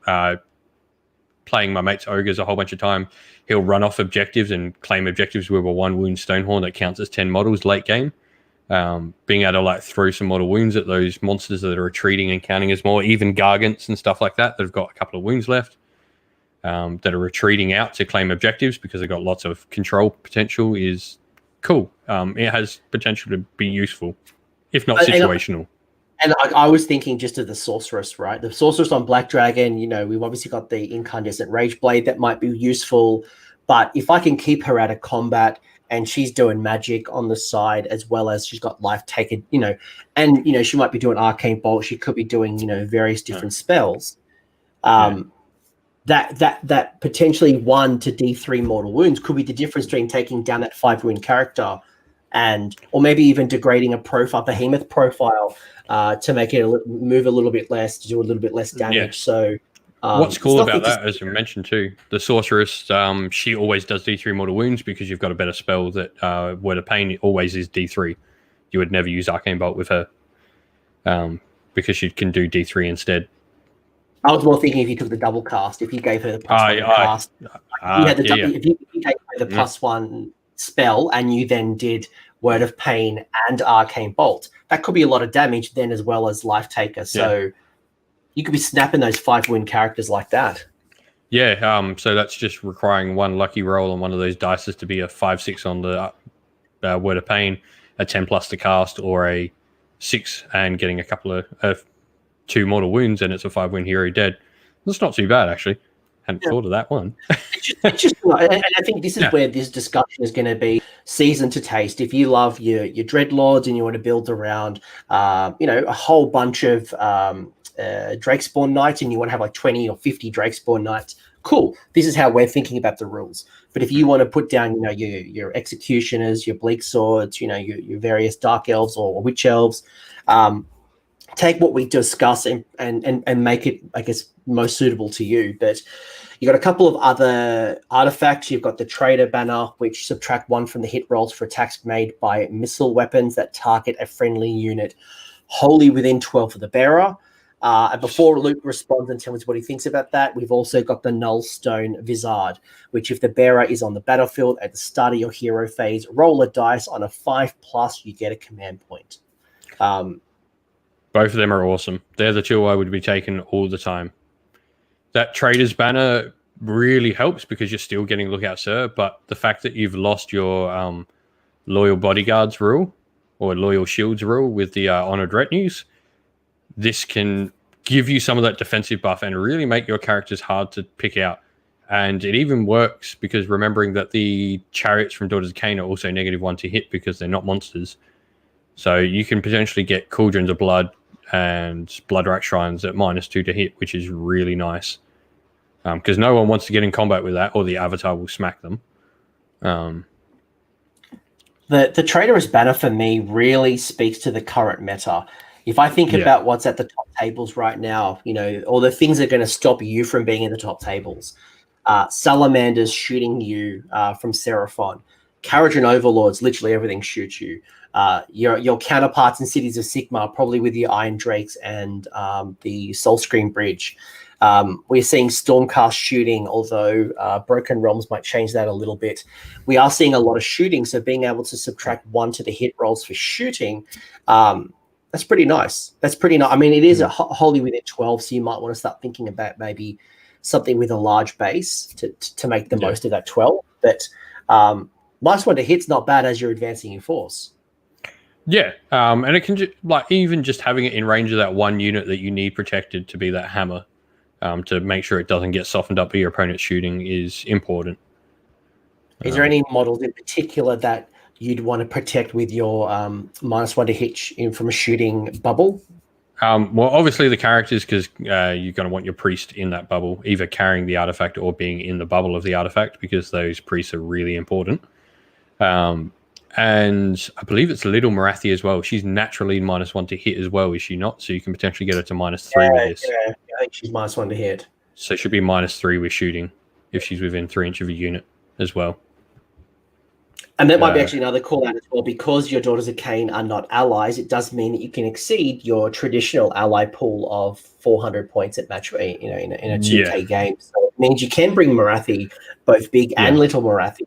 Speaker 2: playing my mate's ogres a whole bunch of time, he'll run off objectives and claim objectives with a 1 wound Stonehorn that counts as 10 models late game. Being able to like throw some mortal wounds at those monsters that are retreating and counting as more, even Gargants and stuff like that have got a couple of wounds left, that are retreating out to claim objectives because they've got lots of control potential is cool. It has potential to be useful, if not situational.
Speaker 1: And I was thinking just of the Sorceress, right? The Sorceress on Black Dragon, we've obviously got the Incandescent Rageblade that might be useful. But if I can keep her out of combat and she's doing magic on the side as well as she's got Life Taker, and, she might be doing Arcane Bolt. She could be doing, various different spells. That potentially 1 to D3 mortal wounds could be the difference between taking down that 5 wound character or maybe even degrading a behemoth profile to make it move a little bit less, to do a little bit less damage. Yeah. So
Speaker 2: what's cool about that, as you mentioned too, the Sorceress, she always does D3 mortal wounds because you've got a better spell that Word of Pain always is D3. You would never use Arcane Bolt with her because she can do D3 instead.
Speaker 1: I was more thinking if you took the double cast, if you gave her the +1 cast, if you gave her the +1 spell and you then did Word of Pain and Arcane Bolt, that could be a lot of damage then as well as Life Taker. So you could be snapping those 5 wound characters like that.
Speaker 2: Yeah, so that's just requiring 1 lucky roll on one of those dices to be a 5/6 on the Word of Pain, a 10+ to cast, or a 6 and getting a couple of 2 mortal wounds, and it's a 5 wound hero dead. That's not too bad, actually. Hadn't thought of that one.
Speaker 1: it's just, and I think this is where this discussion is going to be seasoned to taste. If you love your Dreadlords and you want to build around, a whole bunch of Drakespawn Knights, and you want to have like 20 or 50 Drakespawn Knights, cool. This is how we're thinking about the rules. But if you want to put down, your Executioners, your Bleak Swords, your various Dark Elves or Witch Elves, take what we discuss and make it, I guess, most suitable to you. But you got a couple of other artifacts. You've got the Trader Banner, which subtract 1 from the hit rolls for attacks made by missile weapons that target a friendly unit wholly within 12 of the bearer. And before Luke responds and tells us what he thinks about that, we've also got the Nullstone Vizard, which if the bearer is on the battlefield at the start of your hero phase, roll a dice. On a 5+, you get a command point.
Speaker 2: Both of them are awesome. They're the 2 I would be taking all the time. that Trader's Banner really helps because you're still getting Lookout Sir, but the fact that you've lost your Loyal Bodyguards rule or Loyal Shields rule with the Honored Retinues, this can give you some of that defensive buff and really make your characters hard to pick out. And it even works because remembering that the chariots from Daughters of Cain are also -1 to hit because they're not monsters. So you can potentially get Cauldrons of Blood and Bloodwrack Shrines at -2 to hit, which is really nice. Because no one wants to get in combat with that, or the Avatar will smack them.
Speaker 1: The Traitorous Banner for me really speaks to the current meta. If I think about what's at the top tables right now, or the things that are going to stop you from being in the top tables, Salamanders shooting you from Seraphon, Kharadron Overlords, literally everything shoots you. Your counterparts in Cities of Sigmar, probably with the Iron Drakes and the Soulscream Bridge. We're seeing Stormcast shooting, although Broken Realms might change that a little bit. We are seeing a lot of shooting, so being able to subtract 1 to the hit rolls for shooting, that's pretty nice. That's pretty nice. I mean, it is a wholly within 12, so you might want to start thinking about maybe something with a large base to make the most of that 12. But -1 to hit's not bad as you're advancing your force.
Speaker 2: Yeah, and it can even just having it in range of that one unit that you need protected to be that hammer, to make sure it doesn't get softened up by your opponent's shooting is important.
Speaker 1: Is there any models in particular that you'd want to protect with your -1 to hit in from a shooting bubble?
Speaker 2: Well, obviously the characters, because you're going to want your priest in that bubble, either carrying the artifact or being in the bubble of the artifact, because those priests are really important. And I believe it's Little Morathi as well. She's naturally -1 to hit as well, is she not? So you can potentially get her to -3 with this.
Speaker 1: Yeah, I think she's -1 to hit.
Speaker 2: So she'll be -3 with shooting if she's within 3 inches of a unit as well.
Speaker 1: And that might be actually another call out as well, because your Daughters of Cain are not allies. It does mean that you can exceed your traditional ally pool of 400 points at match, in a 2K game. So it means you can bring Morathi, both big and little Morathi.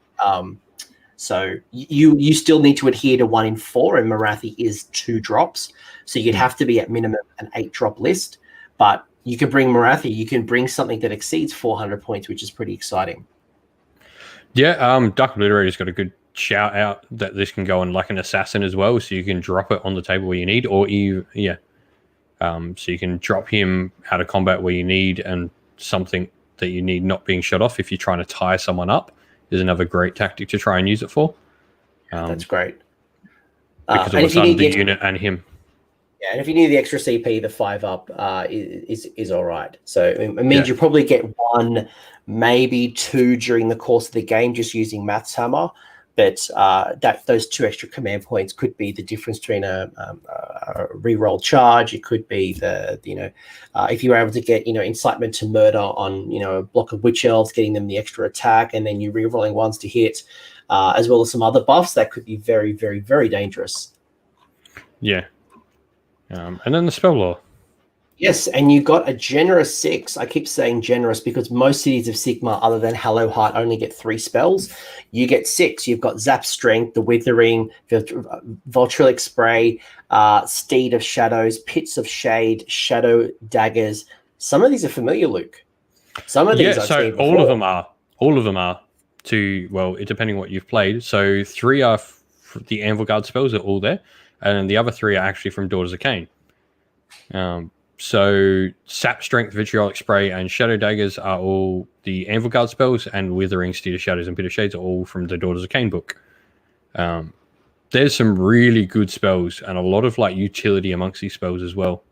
Speaker 1: So you still need to adhere to 1 in 4, and Morathi is 2 drops. So you'd have to be at minimum an 8-drop list. But you can bring Morathi. You can bring something that exceeds 400 points, which is pretty exciting.
Speaker 2: Yeah, Dark Obliterator's got a good shout out that this can go on like an assassin as well, so you can drop it on the table where you need, or so you can drop him out of combat where you need, and something that you need not being shot off if you're trying to tie someone up is another great tactic to try and use it for.
Speaker 1: That's great.
Speaker 2: Because all of a sudden the unit and him.
Speaker 1: Yeah, and if you need the extra CP, the 5-up is all right. So it means you probably get 1, maybe 2 during the course of the game just using Maths Hammer. But those 2 extra command points could be the difference between a reroll charge. It could be if you were able to get incitement to murder on a block of witch elves, getting them the extra attack, and then you rerolling 1s to hit, as well as some other buffs that could be very, very, very dangerous.
Speaker 2: Yeah, and then the spell law.
Speaker 1: Yes, and you got a generous 6. I keep saying generous because most Cities of Sigmar, other than Hallowheart, only get 3 spells. You get 6. You've got Zap Strength, the Withering, Voltrillic Spray, Steed of Shadows, Pits of Shade, Shadow Daggers. Some of these are familiar, Luke. Some of these I've seen before.
Speaker 2: All of them are. Depending on what you've played. So 3 are the Anvil Guard spells are all there, and the other 3 are actually from Daughters of Cain. So Sap Strength, Vitriolic Spray, and Shadow Daggers are all the Anvil Guard spells, and Withering, Steed of Shadows, and Pit of Shades are all from the Daughters of Cain book. There's some really good spells and a lot of utility amongst these spells as well.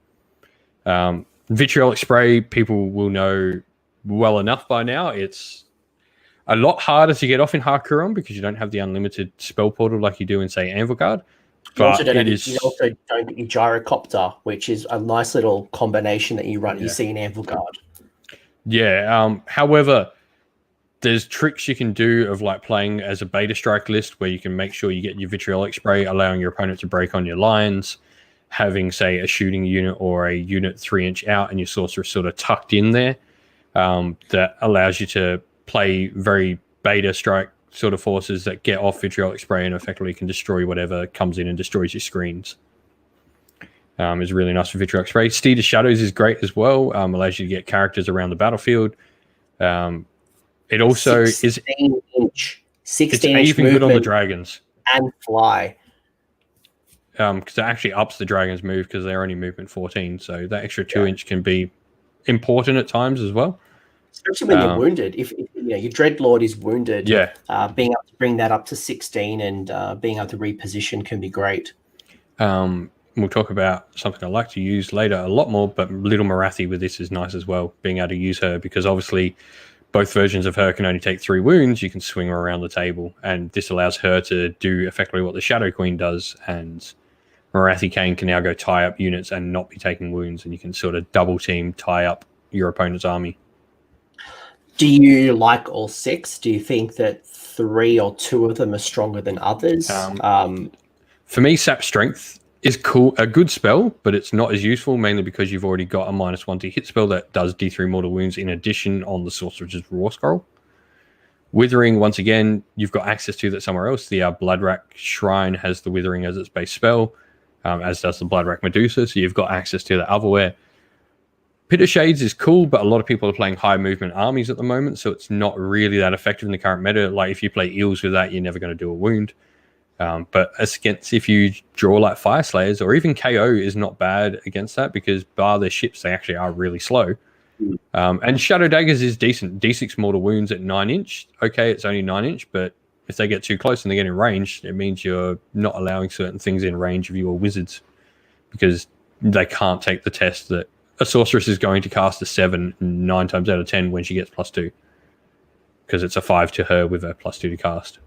Speaker 2: Vitriolic Spray, people will know well enough by now. It's a lot harder to get off in Har Kuron because you don't have the unlimited spell portal like you do in, say, Anvil Guard.
Speaker 1: You also don't get your Gyrocopter, which is a nice little combination that you run. You see in Anvil Guard.
Speaker 2: Yeah. However, there's tricks you can do of playing as a beta strike list where you can make sure you get your Vitriolic Spray, allowing your opponent to break on your lines, having, say, a shooting unit or a unit 3-inch out and your sorcerer sort of tucked in there. That allows you to play very beta strike sort of forces that get off Vitriolic Spray and effectively can destroy whatever comes in and destroys your screens. is really nice for vitriolic spray. Steed of Shadows is great as well. Allows you to get characters around the battlefield. It also
Speaker 1: 16 inch
Speaker 2: it's even good on the dragons
Speaker 1: and fly.
Speaker 2: Because it actually ups the dragons' move because they're only movement 14. So that extra 2-inch can be important at times as well.
Speaker 1: Especially when you're wounded. If your Dreadlord is wounded, being able to bring that up to 16 and being able to reposition can be great.
Speaker 2: We'll talk about something I like to use later a lot more, but Little Morathi with this is nice as well, being able to use her because obviously both versions of her can only take 3 wounds. You can swing her around the table, and this allows her to do effectively what the Shadow Queen does, and Morathi Kane can now go tie up units and not be taking wounds, and you can sort of double team tie up your opponent's army.
Speaker 3: Do you like all 6? Do you think that 3 or 2 of them are stronger than others?
Speaker 2: For me, Sap Strength is cool, a good spell, but it's not as useful, mainly because you've already got a -1 to hit spell that does D3 mortal wounds in addition on the Sorcerer's War Scroll. Withering, once again, you've got access to that somewhere else. The Bloodrack Shrine has the Withering as its base spell, as does the Bloodrack Medusa, so you've got access to that otherwhere. Pit of Shades is cool, but a lot of people are playing high movement armies at the moment, so it's not really that effective in the current meta. Like, if you play Eels with that, you're never going to do a wound. But against, if you draw like Fire Slayers, or even KO is not bad against that, because bar their ships, they actually are really slow. And Shadow Daggers is decent. D6 mortal wounds at 9-inch. Okay, it's only 9-inch, but if they get too close and they get in range, it means you're not allowing certain things in range of your wizards, because they can't take the test that a sorceress is going to cast a 7 9 times out of 10 when she gets +2, because it's a 5 to her with a +2 to cast.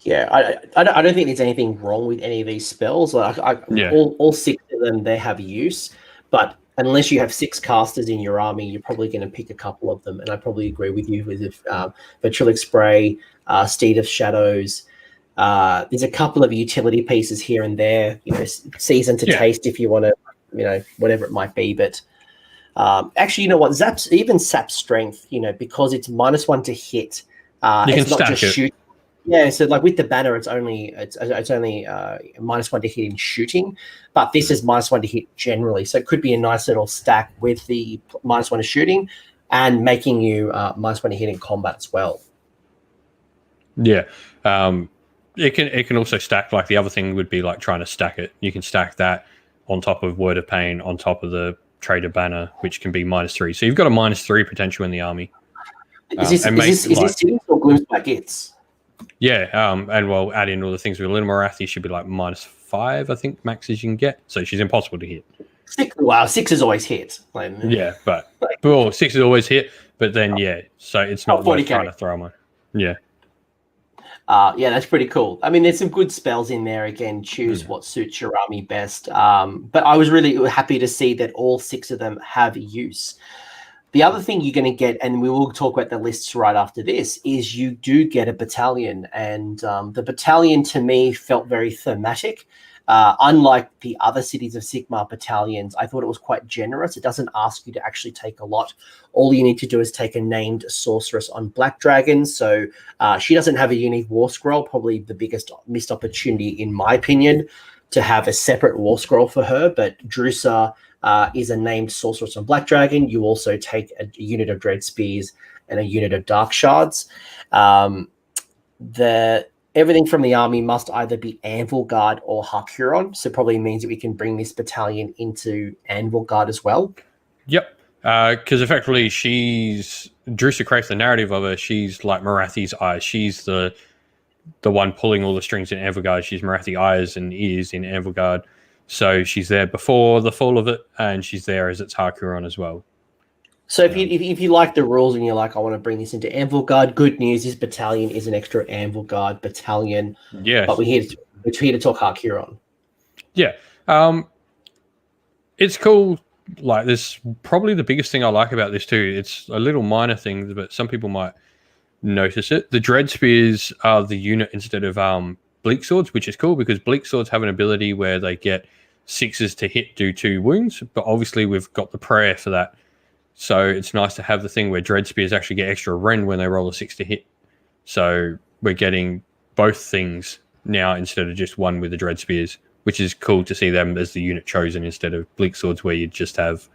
Speaker 3: Yeah, I don't think there's anything wrong with any of these spells. Like, all 6 of them, they have use, but unless you have 6 casters in your army, you're probably going to pick a couple of them. And I probably agree with you with Vitriolic Spray, Steed of Shadows. There's a couple of utility pieces here and there, season to taste if you want to, whatever it might be. But actually, you know what? Even Sap Strength, because it's -1 to hit, it's not just shoot. Yeah, so like with the banner, it's only -1 to hit in shooting, but this is -1 to hit generally. So it could be a nice little stack with the -1 to shooting and making you -1 to hit in combat as well.
Speaker 2: Yeah, it can also stack. Like, the other thing would be like trying to stack it. You can stack that on top of Word of Pain, on top of the Trader banner, which can be -3. So you've got a -3 potential in the army.
Speaker 3: Is this Sims or Gloomspite Gits?
Speaker 2: Yeah, and we'll add in all the things with Little Morathi. Should be like -5, I think, max as you can get. So she's impossible to hit.
Speaker 3: 6 is always hit.
Speaker 2: Yeah, but 6 is always hit. But then, so it's not worth trying to throw them on. Yeah.
Speaker 3: Yeah, that's pretty cool. I mean, there's some good spells in there. Again, choose what suits your army best. But I was really happy to see that all 6 of them have use. The other thing you're going to get, and we will talk about the lists right after this, is you do get a battalion. And the battalion, to me, felt very thematic. Unlike the other Cities of Sigmar battalions, I thought it was quite generous. It doesn't ask you to actually take a lot. All you need to do is take a named sorceress on Black Dragons. So she doesn't have a unique war scroll, probably the biggest missed opportunity, in my opinion, to have a separate war scroll for her. But Drusa is a named sorceress on Black Dragon. You also take a unit of Dread Spears and a unit of Dark Shards. Everything from the army must either be Anvil Guard or Har Kuron, so probably means that we can bring this battalion into Anvil Guard as well.
Speaker 2: Yep, because effectively Drusa creates the narrative of her. She's like Morathi's eyes. She's the one pulling all the strings in Anvil Guard. She's Morathi eyes and ears in Anvil Guard. So she's there before the fall of it, and she's there as its Har Kuron as well.
Speaker 3: So if you like the rules and you're like, I want to bring this into Anvil Guard, good news, this battalion is an extra Anvil Guard battalion.
Speaker 2: Yeah.
Speaker 3: But we're here to talk Har Kuron.
Speaker 2: Yeah. It's cool. Like, this probably the biggest thing I like about this too. It's a little minor thing, but some people might notice it. The Dread Spears are the unit instead of Bleak Swords, which is cool because Bleak Swords have an ability where they get 6s to hit, do 2 wounds, but obviously we've got the prayer for that. So it's nice to have the thing where Dread Spears actually get extra rend when they roll a 6 to hit. So we're getting both things now instead of just one with the Dread Spears, which is cool to see them as the unit chosen instead of Bleak Swords, where you just have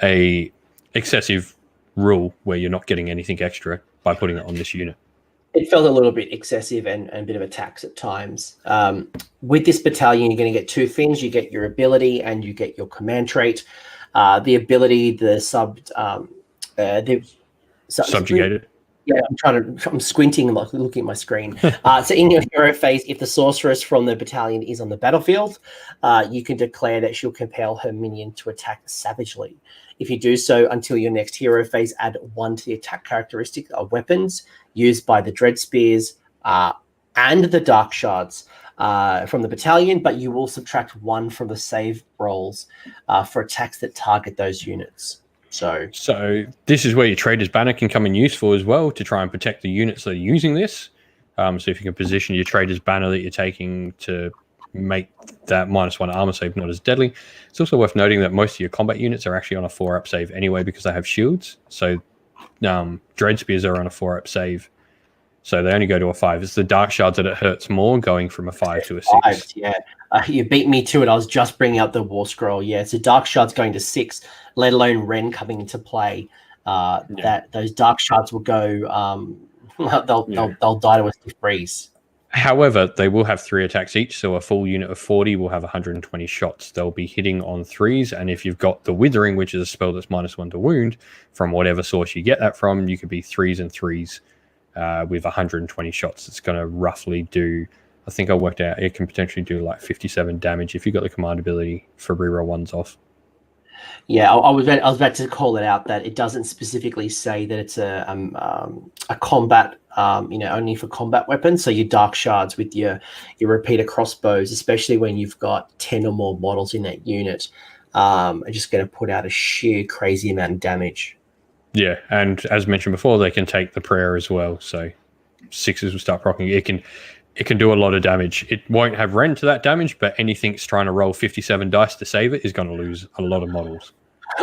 Speaker 2: a excessive rule where you're not getting anything extra by putting it on this unit.
Speaker 3: It felt a little bit excessive and a bit of a tax at times. With this battalion, you're going to get two things. You get your ability and you get your command trait. The ability,
Speaker 2: Subjugated.
Speaker 3: Yeah, I'm squinting, looking at my screen. So in your hero phase, if the sorceress from the battalion is on the battlefield, you can declare that she'll compel her minion to attack savagely. If you do so until your next hero phase, add 1 to the attack characteristic of weapons used by the Dread Spears and the Dark Shards from the battalion, but you will subtract 1 from the save rolls for attacks that target those units. So
Speaker 2: this is where your Trader's Banner can come in useful as well to try and protect the units that are using this. So if you can position your Trader's Banner that you're taking to make that -1 armor save not as deadly. It's also worth noting that most of your combat units are actually on a 4-up save anyway because they have shields. So Dread Spears are on a 4-up save. So they only go to a 5. It's the Dark Shards that it hurts more, going from a 5 to a 6.
Speaker 3: 5, yeah. You beat me to it. I was just bringing up the War Scroll. Yeah, so Dark Shards going to 6, let alone Ren coming into play. That those Dark Shards will go. They'll die to a stiff breeze.
Speaker 2: However, they will have 3 attacks each, so a full unit of 40 will have 120 shots. They'll be hitting on 3s, and if you've got the Withering, which is a spell that's -1 to wound, from whatever source you get that from, you could be 3s and 3s with 120 shots. It's going to roughly do, I think I worked out, it can potentially do like 57 damage if you got the command ability for reroll 1s off.
Speaker 3: Yeah, I was about to call it out that it doesn't specifically say that it's a combat, only for combat weapons. So your Dark Shards with your repeater crossbows, especially when you've got 10 or more models in that unit, are just going to put out a sheer crazy amount of damage.
Speaker 2: Yeah, and as mentioned before, they can take the prayer as well. So 6s will start proccing. It can do a lot of damage. It won't have Ren to that damage, but anything that's trying to roll 57 dice to save it is going to lose a lot of models.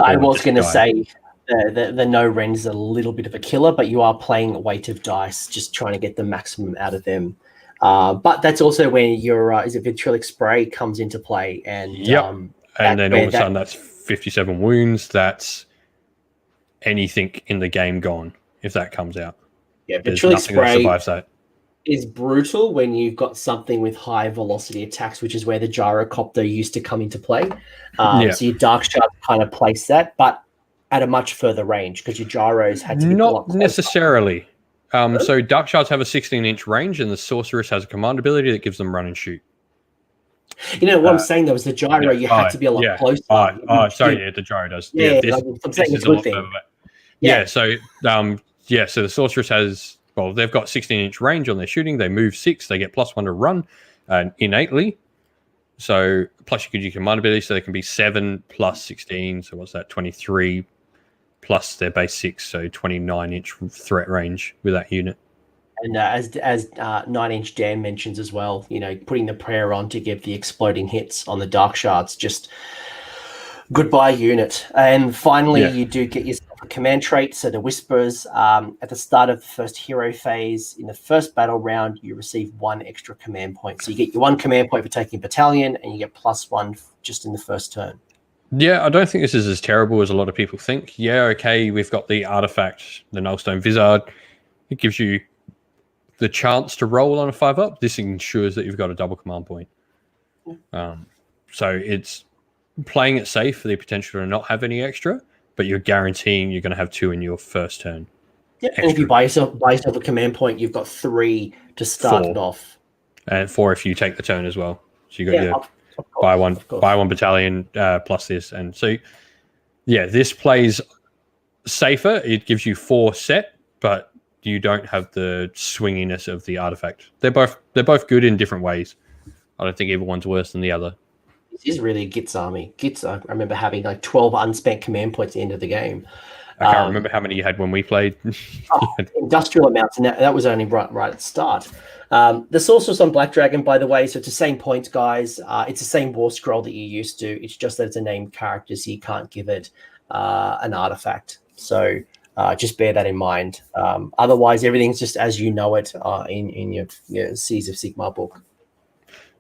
Speaker 3: I was going to say the no Ren is a little bit of a killer, but you are playing weight of dice, just trying to get the maximum out of them. But that's also when your Vitriolic Spray comes into play, and
Speaker 2: and then all of a sudden that's 57 wounds. That's anything in the game gone if that comes out.
Speaker 3: Yeah,
Speaker 2: there's
Speaker 3: Vitriolic
Speaker 2: nothing that
Speaker 3: Spray
Speaker 2: survives that.
Speaker 3: Is brutal when you've got something with high velocity attacks, which is where the gyrocopter used to come into play. So your Dark Shard kind of place that, but at a much further range because your gyros had to be
Speaker 2: not necessarily. So Dark Shards have a 16-inch range, and the Sorceress has a command ability that gives them run and shoot.
Speaker 3: You know what I'm saying though is the gyro you had to be a lot closer.
Speaker 2: The gyro does.
Speaker 3: I'm saying it's a good thing.
Speaker 2: So the Sorceress has. Well, they've got 16-inch range on their shooting. They move 6. They get +1 to run innately. So plus you could use command ability, so they can be 7 plus 16. So what's that? 23 plus their base 6. So 29-inch threat range with that unit.
Speaker 3: And as 9-inch Dan mentions as well, putting the prayer on to give the exploding hits on the Dark Shards, just goodbye unit. And finally, you do get yourself a command trait. So the Whispers, at the start of the first hero phase, in the first battle round, you receive 1 extra command point. So you get your 1 command point for taking battalion, and you get +1 just in the first turn.
Speaker 2: Yeah, I don't think this is as terrible as a lot of people think. Yeah, okay, we've got the artifact, the Nullstone Vizard. It gives you the chance to roll on a 5-up. This ensures that you've got a double command point. So it's playing it safe for the potential to not have any extra, but you're guaranteeing you're going to have 2 in your first turn.
Speaker 3: Yeah, and if you buy yourself a command point, you've got 3 to start
Speaker 2: 4.
Speaker 3: it off,
Speaker 2: and 4 if you take the turn as well. So you got your buy one battalion plus this, and so this plays safer. It gives you 4 set, but you don't have the swinginess of the artifact. They're both good in different ways. I don't think either one's worse than the other.
Speaker 3: This is really a Gitz army. Gitz, I remember having like 12 unspent command points at the end of the game.
Speaker 2: I can't remember how many you had when we played.
Speaker 3: Industrial amounts, and that was only right at the start. The Sorceress on Black Dragon, by the way, so it's the same points, guys. It's the same War Scroll that you used to. It's just that it's a named character, so you can't give it an artifact. So just bear that in mind. Otherwise, everything's just as you know it in your Seas of Sigmar book.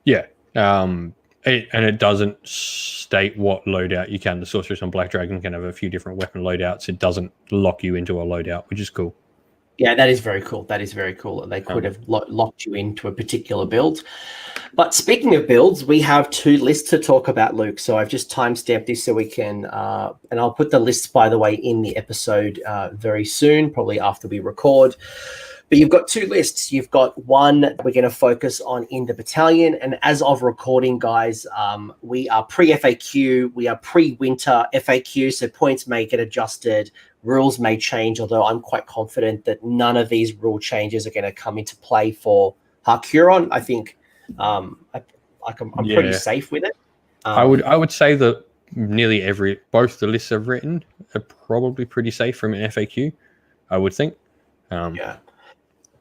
Speaker 2: Yeah. It doesn't state what loadout you can. The Sorceress on Black Dragon can have a few different weapon loadouts. It doesn't lock you into a loadout, which is cool.
Speaker 3: Yeah, that is very cool. That is very cool. They could have locked you into a particular build. But speaking of builds, we have 2 lists to talk about, Luke. So I've just timestamped this so we can, and I'll put the lists, by the way, in the episode very soon, probably after we record. But you've got 2 lists. You've got one we're going to focus on in the battalion. And as of recording, guys, we are pre-FAQ. We are pre-winter FAQ, so points may get adjusted. Rules may change, although I'm quite confident that none of these rule changes are going to come into play for Har Kuron. I think I'm pretty safe with it.
Speaker 2: I would say that nearly both the lists I've written are probably pretty safe from an FAQ, I would think.
Speaker 3: Yeah.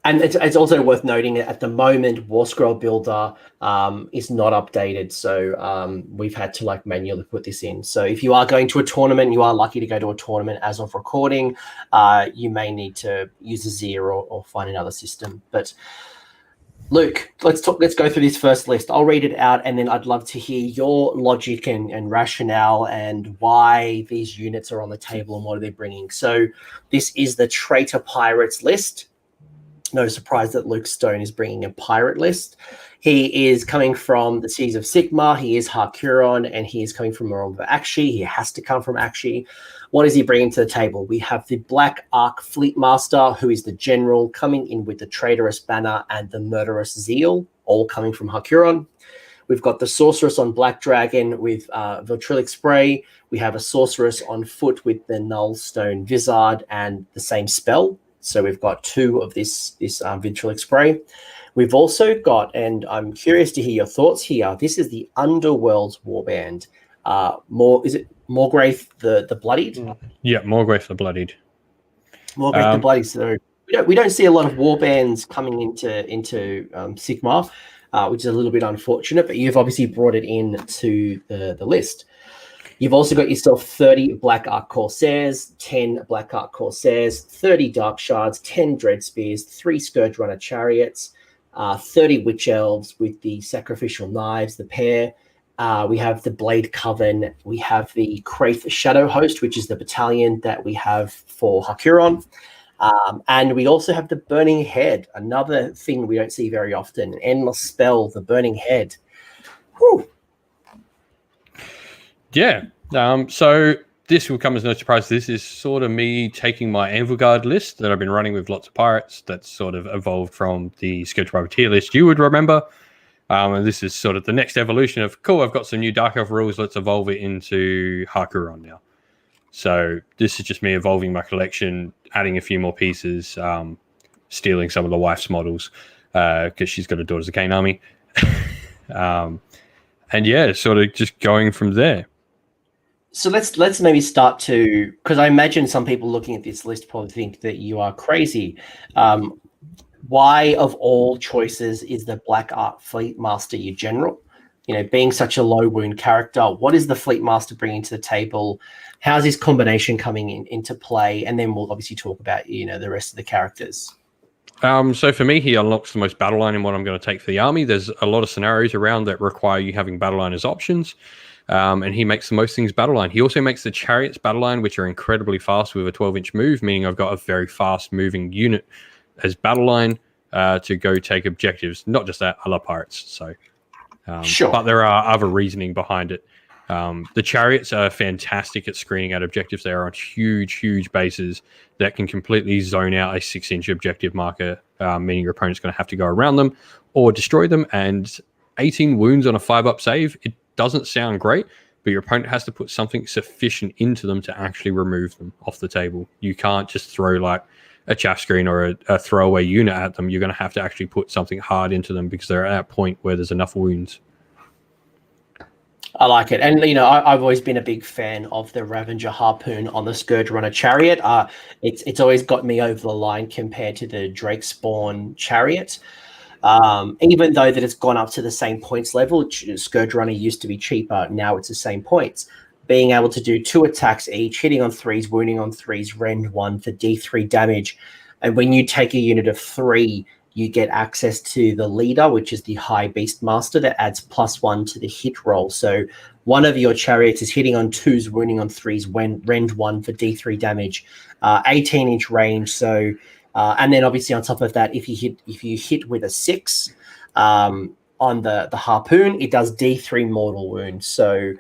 Speaker 3: And it's also worth noting that at the moment, War Scroll Builder is not updated. So we've had to manually put this in. So if you are going to a tournament, you are lucky to go to a tournament as of recording, you may need to use a Zero or find another system. But Luke, let's go through this first list. I'll read it out, and then I'd love to hear your logic and rationale and why these units are on the table and what are they bringing. So this is the Traitor Pirates list. No surprise that Luke Stone is bringing a pirate list. He is coming from the Age of Sigmar. He is Har Kuron, and he is coming from Akshi. He has to come from Akshi. What is he bringing to the table? We have the Black Ark Fleet Master, who is the general, coming in with the Traitorous Banner and the Murderous Zeal, all coming from Har Kuron. We've got the Sorceress on Black Dragon with Vitriolic Spray. We have a Sorceress on foot with the Nullstone Vizard and the same spell. So we've got 2 of this Vitriolic Spray. We've also got, and I'm curious to hear your thoughts here, this is the Underworld's Warband. Is it Morgrave the Bloodied?
Speaker 2: Yeah, Morgrave the Bloodied.
Speaker 3: Morgrave the Bloodied. So we don't see a lot of warbands coming into Sigmar, which is a little bit unfortunate, but you've obviously brought it in to the list. You've also got yourself 30 Black Ark Corsairs, 10 Black Ark Corsairs, 30 Dark Shards, 10 Dread Spears, 3 Scourge Runner Chariots, 30 Witch Elves with the Sacrificial Knives, the pair. We have the Blade Coven. We have the Kraith Shadow Host, which is the battalion that we have for Har Kuron. And we also have the Burning Head, another thing we don't see very often. An endless spell, the Burning Head. Whew.
Speaker 2: Yeah. So this will come as no surprise. This is sort of me taking my Anvil Guard list that I've been running with lots of pirates that's sort of evolved from the Scourge Privateer list you would remember. And this is sort of the next evolution of, cool, I've got some new Dark Elf rules. Let's evolve it into Har Kuron now. So this is just me evolving my collection, adding a few more pieces, stealing some of the wife's models because she's got a Daughters of Cain army. And yeah, sort of just going from there.
Speaker 3: So let's maybe start to, because I imagine some people looking at this list probably think that you are crazy. Why of all choices is the Black Ark Fleet Master your general? Being such a low wound character, what is the Fleet Master bringing to the table? How's his combination coming into play? And then we'll obviously talk about the rest of the characters.
Speaker 2: So for me, he unlocks the most battle line in what I'm going to take for the army. There's a lot of scenarios around that require you having battle line as options. And he makes the most things battle line. He also makes the Chariots battle line, which are incredibly fast with a 12-inch move, meaning I've got a very fast moving unit as battle line to go take objectives. Not just that, I love pirates. So,
Speaker 3: sure.
Speaker 2: But there are other reasoning behind it. The Chariots are fantastic at screening out objectives. They are on huge bases that can completely zone out a 6-inch objective marker, meaning your opponent's going to have to go around them or destroy them. And 18 wounds on a 5-up save, it doesn't sound great, but your opponent has to put something sufficient into them to actually remove them off the table. You can't just throw like a chaff screen or a throwaway unit at them. You're going to have to actually put something hard into them because they're at that point where there's enough wounds.
Speaker 3: I like it. And, I've always been a big fan of the Ravager Harpoon on the Scourge Runner Chariot. It's always got me over the line compared to the Drake Spawn Chariot. Even though that it's gone up to the same points level, Scourge Runner used to be cheaper. Now it's the same points. Being able to do 2 attacks each, hitting on 3s, wounding on 3s, rend 1 for D3 damage. And when you take a unit of 3, you get access to the leader, which is the High Beastmaster, that adds +1 to the hit roll. So one of your chariots is hitting on 2s, wounding on 3s, when rend 1 for D3 damage, 18-inch range. So and then obviously on top of that, if you hit with a 6 on the harpoon, it does D3 mortal wounds. So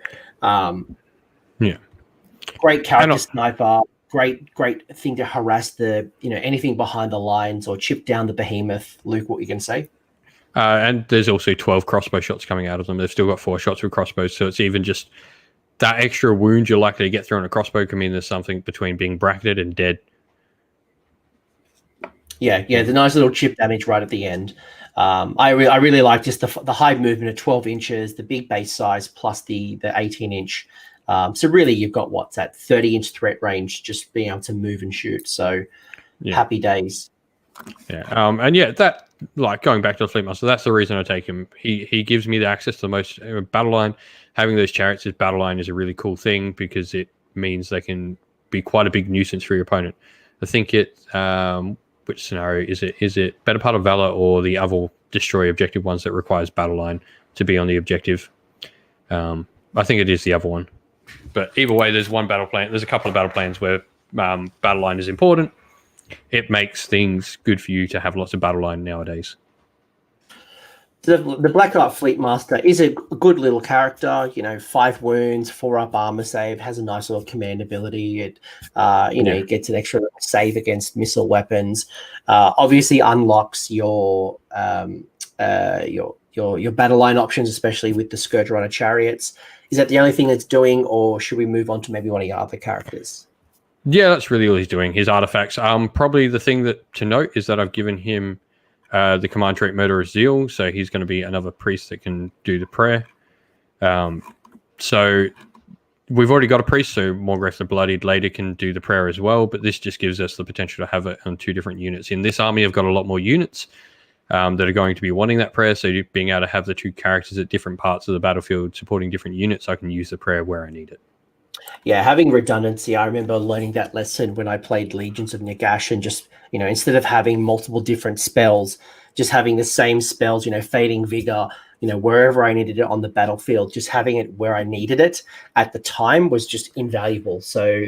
Speaker 3: great character sniper. Great thing to harass the, anything behind the lines or chip down the behemoth. Luke, what you can say?
Speaker 2: And there's also 12 crossbow shots coming out of them. They've still got 4 shots with crossbows, so it's even just that extra wound you're likely to get through on a crossbow can mean there's something between being bracketed and dead. Yeah,
Speaker 3: the nice little chip damage right at the end. I really like just the high movement of 12 inches, the big base size plus the 18-inch. So really, you've got what's that 30-inch threat range, just being able to move and shoot. So happy days.
Speaker 2: Yeah, that, like, going back to the Fleet Master, that's the reason I take him. He gives me the access to the most battle line. Having those chariots as battle line is a really cool thing because it means they can be quite a big nuisance for your opponent. I think which scenario is it? Is it Better Part of Valor or the other destroy objective ones that requires battle line to be on the objective? I think it is the other one. But either way, there's one battle plan. There's a couple of battle plans where battle line is important. It makes things good for you to have lots of battle line nowadays.
Speaker 3: The Blackheart Fleet Master is a good little character. 5 wounds, 4 up armor save, has a nice little command ability. It, it gets an extra save against missile weapons. Obviously, unlocks your battle line options, especially with the Scourge Runner chariots. Is that the only thing it's doing, or should we move on to maybe one of your other characters?
Speaker 2: Yeah, that's really all he's doing. His artifacts. Probably the thing to note is that I've given him the command trait Murderer's Zeal, so he's going to be another priest that can do the prayer. So we've already got a priest, so Morgreth the Bloodied later can do the prayer as well, but this just gives us the potential to have it on 2 different units. In this army, I've got a lot more units that are going to be wanting that prayer, so being able to have the 2 characters at different parts of the battlefield supporting different units, I can use the prayer where I need it.
Speaker 3: Yeah, having redundancy, I remember learning that lesson when I played Legions of Nagash, and just, instead of having multiple different spells, just having the same spells, Fading Vigor, wherever I needed it on the battlefield, just having it where I needed it at the time was just invaluable. So,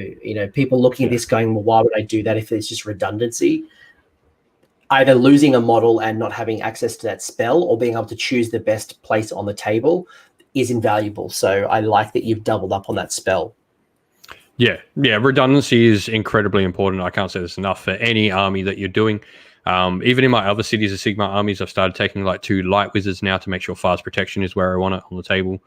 Speaker 3: people looking at this going, well, why would I do that if it's just redundancy? Either losing a model and not having access to that spell, or being able to choose the best place on the table is invaluable. So I like that you've doubled up on that spell.
Speaker 2: Yeah, redundancy is incredibly important. I can't say this enough for any army that you're doing. Even in my other Cities of Sigmar armies, I've started taking like 2 light wizards now to make sure fast protection is where I want it on the table.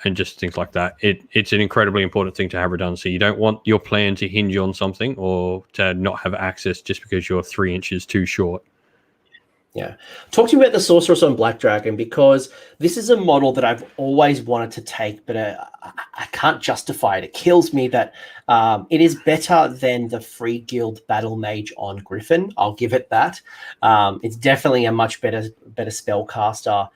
Speaker 2: And just things like that. It's an incredibly important thing to have redundancy. You don't want your plan to hinge on something or to not have access just because you're 3 inches too short.
Speaker 3: Yeah. Talk to me about the Sorceress on Black Dragon, because this is a model that I've always wanted to take, but I can't justify it. It kills me that it is better than the Free Guild Battle Mage on Griffin. I'll give it that. It's definitely a much better spellcaster.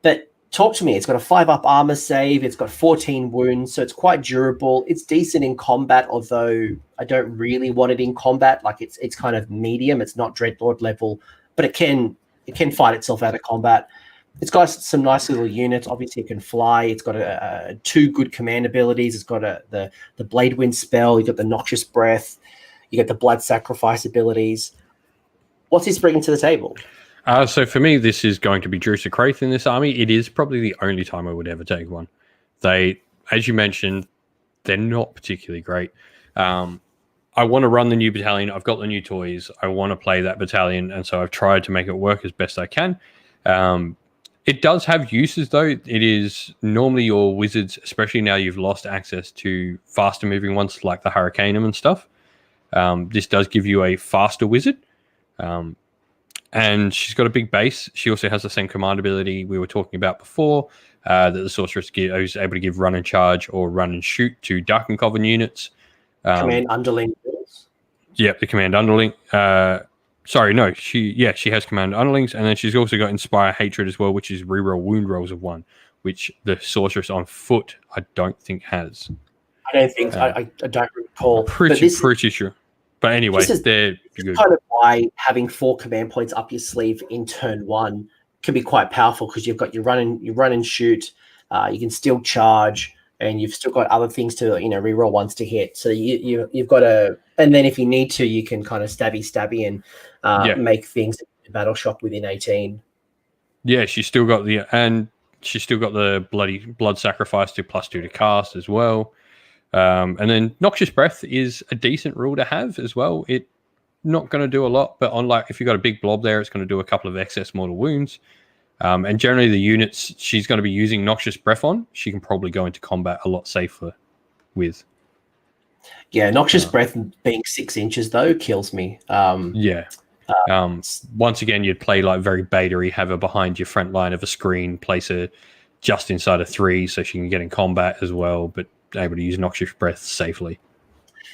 Speaker 3: But talk to me. It's got a 5-up armor save. It's got 14 wounds, so it's quite durable. It's decent in combat, although I don't really want it in combat. Like it's kind of medium. It's not Dreadlord level, but it can fight itself out of combat. It's got some nice little units. Obviously, it can fly. It's got 2 good command abilities. It's got the Blade Wind spell. You got the Noxious Breath. You got the Blood Sacrifice abilities. What's this bringing to the table?
Speaker 2: So for me, this is going to be Drusa Kraith in this army. It is probably the only time I would ever take one. They, as you mentioned, they're not particularly great. I want to run the new battalion. I've got the new toys. I want to play that battalion, and so I've tried to make it work as best I can. It does have uses, though. It is normally your wizards, especially now you've lost access to faster moving ones like the Hurricaneum and stuff. This does give you a faster wizard. And she's got a big base. She also has the same command ability we were talking about before, that the Sorceress is able to give run and charge or run and shoot to Dark and Coven units.
Speaker 3: Command underling.
Speaker 2: Yep, the command underling. She has command underlings, and then she's also got Inspire Hatred as well, which is reroll wound rolls of 1, which the Sorceress on foot I don't think has.
Speaker 3: I don't think I don't recall.
Speaker 2: Pretty sure. But anyway, they're
Speaker 3: good. Kind of why having 4 command points up your sleeve in turn 1 can be quite powerful, because you've got your run and shoot, you can still charge, and you've still got other things to reroll ones to hit. So you've got and then if you need to, you can kind of stabby and make things battle shock within 18.
Speaker 2: Yeah, she's still got the blood sacrifice to +2 to cast as well. And then Noxious Breath is a decent rule to have as well. It not going to do a lot, but if you've got a big blob there, it's going to do a couple of excess mortal wounds. And generally the units she's going to be using Noxious Breath on, she can probably go into combat a lot safer with.
Speaker 3: Yeah, Noxious Breath being 6 inches though kills me.
Speaker 2: Once again, you'd play like very beta-y, have her behind your front line of a screen, place her just inside of 3 so she can get in combat as well, but able to use Noxious Breath safely.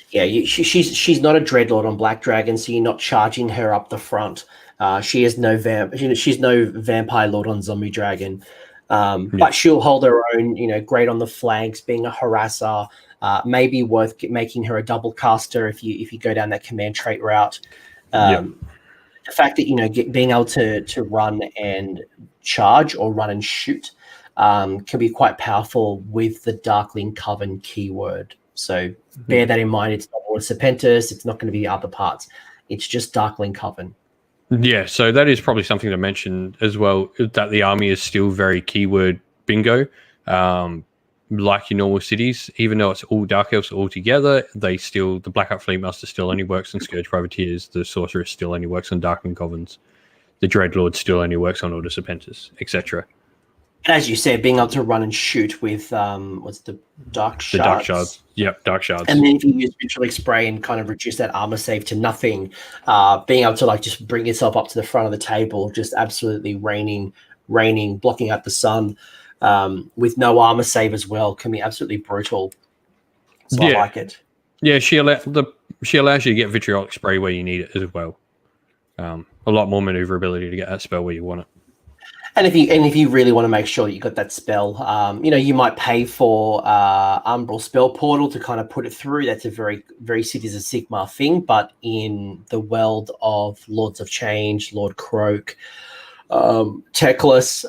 Speaker 3: Yeah, she's not a Dreadlord on Black Dragon, so you're not charging her up the front. She is she's no Vampire Lord on Zombie Dragon, but she'll hold her own. Great on the flanks, being a harasser. Maybe worth making her a double caster if you go down that command trait route. The fact that being able to run and charge or run and shoot can be quite powerful with the Darkling Coven keyword. So bear that in mind. It's not Order Serpentis. It's not going to be the other parts. It's just Darkling Coven.
Speaker 2: Yeah, so that is probably something to mention as well, that the army is still very keyword bingo, like your normal cities. Even though it's all Dark Elves all together, the Blackout Fleet Master still only works on Scourge Privateers, the Sorceress still only works on Darkling Covens, the Dreadlord still only works on Order Serpentis, etc.
Speaker 3: And as you said, being able to run and shoot with what's the Dark Shards?
Speaker 2: The Dark Shards. Yep, Dark Shards.
Speaker 3: And then if you use Vitriolic Spray and kind of reduce that armor save to nothing, being able to just bring yourself up to the front of the table, just absolutely raining, blocking out the sun, with no armor save as well, can be absolutely brutal. So I like it.
Speaker 2: Yeah, she allows you to get Vitriolic Spray where you need it as well. A lot more maneuverability to get that spell where you want it.
Speaker 3: And if you really want to make sure that you got that spell, you might pay for Umbral Spell Portal to kind of put it through. That's a very, very Cities of Sigmar thing. But in the world of Lords of Change, Lord Croak, Teclis,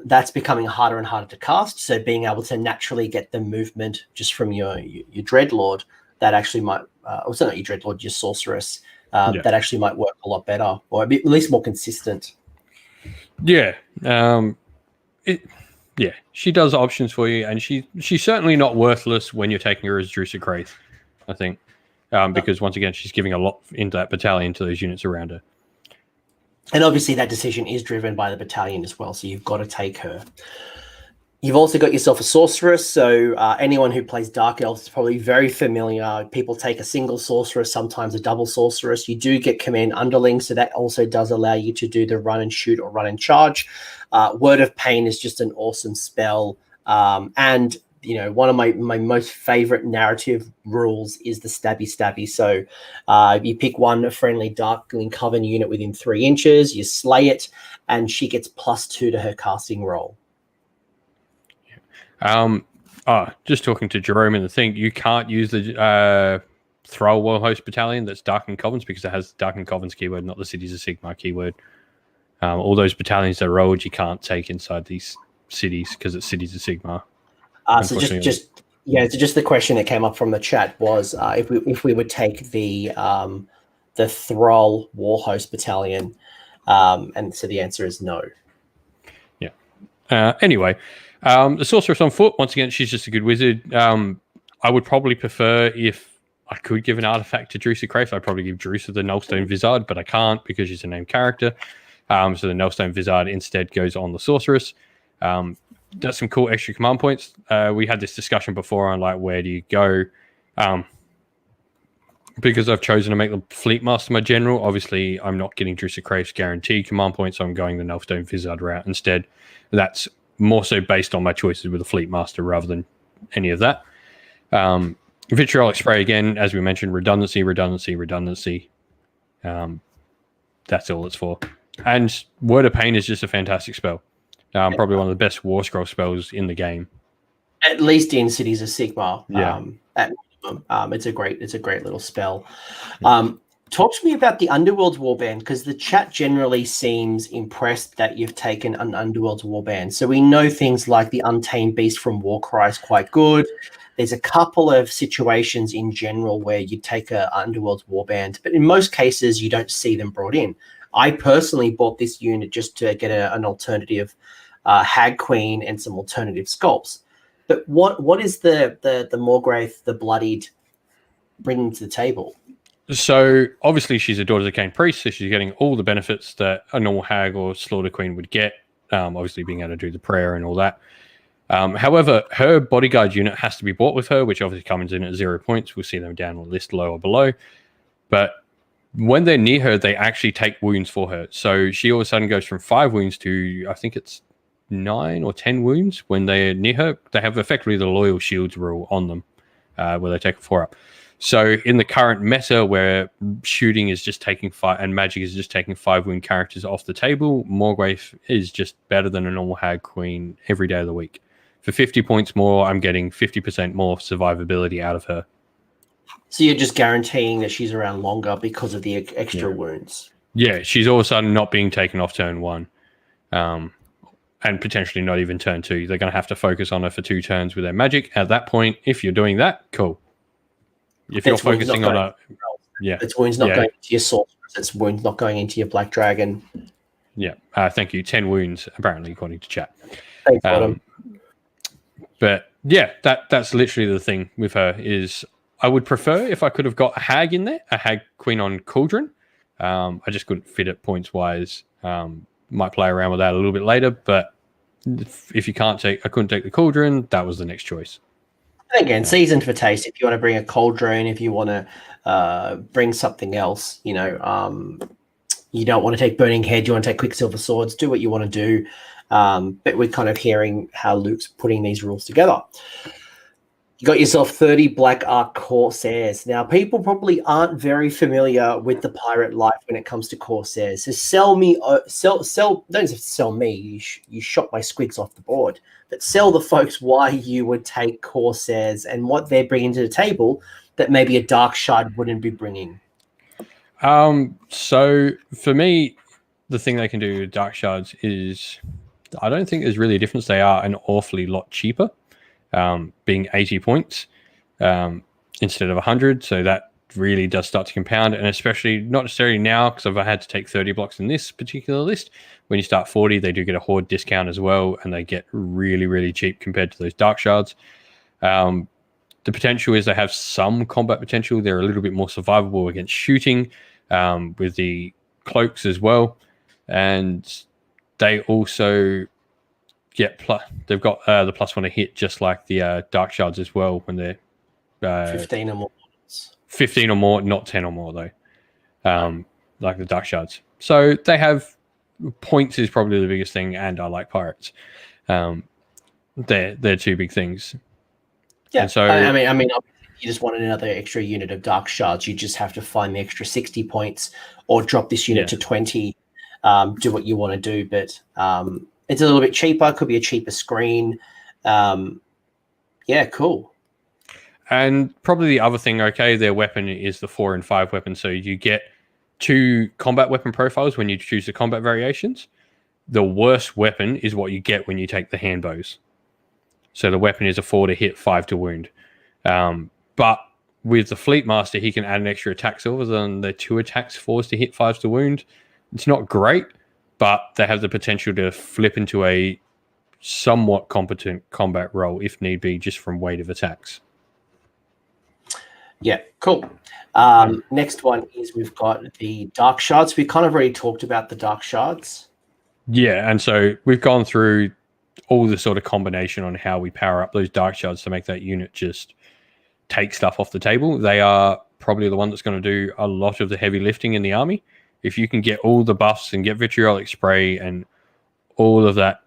Speaker 3: that's becoming harder and harder to cast. So being able to naturally get the movement just from your Dreadlord, that actually might, also not your Dreadlord, your Sorceress, that actually might work a lot better, or at least more consistent.
Speaker 2: Yeah, she does options for you, and she's certainly not worthless when you're taking her as Drusa Kraith, I think, because once again, she's giving a lot into that battalion to those units around her.
Speaker 3: And obviously that decision is driven by the battalion as well, so you've got to take her. You've also got yourself a Sorceress, so anyone who plays Dark Elves is probably very familiar. People take a single Sorceress, sometimes a double Sorceress. You do get Command Underlings, so that also does allow you to do the run and shoot or run and charge. Word of Pain is just an awesome spell. And, one of my most favorite narrative rules is the stabby. So you pick one friendly Darkling Coven unit within 3 inches, you slay it, and she gets +2 to her casting roll.
Speaker 2: Just talking to Jerome in the thing, you can't use the Thrall Warhost Battalion that's Darkling Covens because it has Darkling Covens keyword, not the Cities of Sigmar keyword. All those battalions that are rolled, you can't take inside these cities because it's Cities of Sigmar.
Speaker 3: So just the question that came up from the chat was if we would take the Thrall Warhost Battalion, and so the answer is no.
Speaker 2: Yeah. Anyway. The Sorceress on foot, once again, she's just a good wizard. I would probably prefer, if I could give an artifact to Drusa Kraith, I'd probably give Drusa the Nullstone Vizard, but I can't because she's a named character. So the Nullstone Vizard instead goes on the Sorceress. Does some cool extra command points. We had this discussion before on where do you go? Because I've chosen to make the Fleet Master my general, obviously I'm not getting Drusa Kraith's guaranteed command points, so I'm going the Nullstone Vizard route instead. That's more so based on my choices with the Fleet Master rather than any of that. Vitriolic Spray, again, as we mentioned, redundancy. That's all it's for. And Word of Pain is just a fantastic spell. Probably one of the best War Scroll spells in the game.
Speaker 3: At least in Cities of Sigmar.
Speaker 2: Yeah.
Speaker 3: At It's a great little spell. Talk to me about the Underworld's Warband, because the chat generally seems impressed that you've taken an Underworld's Warband. So we know things like the Untamed Beast from Warcry is quite good. There's a couple of situations in general where you take a Underworld's Warband, but in most cases you don't see them brought in. I personally bought this unit just to get an alternative Hag Queen and some alternative sculpts. But what is the Morgraith, the Bloodied, bringing to the table?
Speaker 2: So obviously she's a Daughters of Cain priest, so she's getting all the benefits that a normal hag or slaughter queen would get. Obviously being able to do the prayer and all that. However, her bodyguard unit has to be bought with her, which obviously comes in at 0 points. We'll see them down on the list low or below. But when they're near her, they actually take wounds for her. So she all of a sudden goes from 5 wounds to, I think it's 9 or 10 wounds when they're near her. They have effectively the Loyal Shields rule on them, where they take a 4 up. So in the current meta where shooting is just taking 5 and magic is just taking 5 wound characters off the table, Morgraith is just better than a normal Hag Queen every day of the week. For 50 points more, I'm getting 50% more survivability out of her.
Speaker 3: So you're just guaranteeing that she's around longer because of the extra wounds.
Speaker 2: Yeah, she's all of a sudden not being taken off turn 1. And potentially not even turn 2. They're going to have to focus on her for 2 turns with their magic. At that point, if you're doing that, cool. If you're focusing on a... Yeah.
Speaker 3: It's wounds not going into your sorceress. It's wounds not going into your Black Dragon.
Speaker 2: Yeah. Thank you. 10 wounds, apparently, according to chat.
Speaker 3: Thanks, Bottom.
Speaker 2: But yeah, that's literally the thing with her is I would prefer if I could have got a hag in there, a Hag Queen on Cauldron. I just couldn't fit it points-wise. Might play around with that a little bit later, but if you can't I couldn't take the Cauldron, that was the next choice.
Speaker 3: And again, seasoned for taste. If you want to bring a Cauldron, if you want to bring something else, you don't want to take Burning Head, you want to take Quicksilver Swords, do what you want to do. But we're kind of hearing how Luke's putting these rules together. You got yourself 30 Black Ark Corsairs. Now, people probably aren't very familiar with the pirate life when it comes to Corsairs. So don't just sell me. You shot my squigs off the board. But sell the folks why you would take Corsairs and what they're bringing to the table that maybe a Dark Shard wouldn't be bringing.
Speaker 2: So for me, the thing they can do with Dark Shards is I don't think there's really a difference. They are an awfully lot cheaper. Being 80 points instead of 100, so that really does start to compound, and especially not necessarily now because I've had to take 30 blocks in this particular list. When you start 40, they do get a Horde discount as well, and they get really, really cheap compared to those Dark Shards. The potential is they have some combat potential. They're a little bit more survivable against shooting with the cloaks as well, and they also they've got the +1 to hit just like the Dark Shards as well when they're
Speaker 3: 15 or more.
Speaker 2: 15 or more, not 10 or more though, like the Dark Shards. So they have points is probably the biggest thing, and I like pirates. They're 2 big things.
Speaker 3: Yeah,
Speaker 2: and so
Speaker 3: I mean, you just wanted another extra unit of Dark Shards. You just have to find the extra 60 points or drop this unit to 20. Do what you want to do, but it's a little bit cheaper. Could be a cheaper screen. Yeah, cool.
Speaker 2: And probably the other thing, their weapon is the 4 and 5 weapon, so you get 2 combat weapon profiles when you choose the combat variations. The worst weapon is what you get when you take the hand bows. So the weapon is a 4 to hit, 5 to wound. But with the Fleet Master, he can add an extra attack silver than the 2 attacks, 4s to hit, 5s to wound. It's not great, but they have the potential to flip into a somewhat competent combat role if need be, just from weight of attacks.
Speaker 3: Yeah, cool. Next one is we've got the Dark Shards. We kind of already talked about the Dark Shards.
Speaker 2: Yeah, and so we've gone through all the sort of combination on how we power up those Dark Shards to make that unit just take stuff off the table. They are probably the one that's going to do a lot of the heavy lifting in the army. If you can get all the buffs and get vitriolic spray and all of that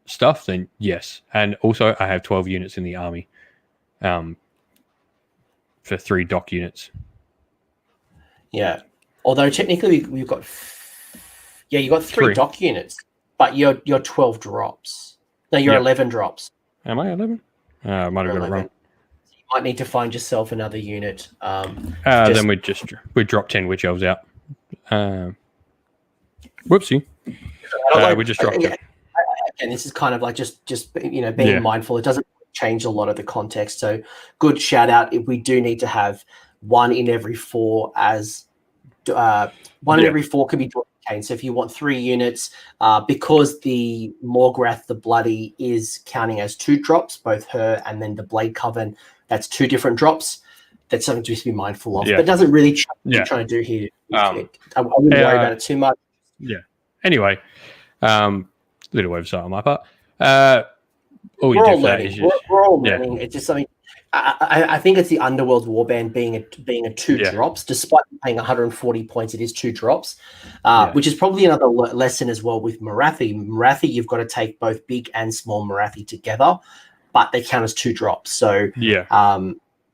Speaker 2: stuff, then yes. And also, I have 12 units in the army for 3 dock units.
Speaker 3: Yeah. Although technically we've got... Yeah, you got 3 dock units, but you're 12 drops. No, you're 11 drops.
Speaker 2: Am I 11? I might have got it wrong.
Speaker 3: might need to find yourself another unit.
Speaker 2: Then we'd drop 10 witch elves out. Whoopsie. We just dropped it.
Speaker 3: And this is kind of like just being mindful. It doesn't change a lot of the context. So good shout out. If we do need to have one in every 4 as one in every 4 can be Talkin. So if you want 3 units, because the Morgrath the Bloody is counting as 2 drops, both her and then the Blade Coven, that's 2 different drops. That's something to be mindful of. But it doesn't really change what you're trying to do here. I wouldn't worry about it too much.
Speaker 2: Yeah. Anyway, little oversight on my part.
Speaker 3: We're all learning. We're all learning. It's just something. I think it's the Underworld Warband being a 2 drops, despite paying 140 points. It is 2 drops, which is probably another lesson as well with Morathi. Morathi, you've got to take both big and small Morathi together, but they count as 2 drops. So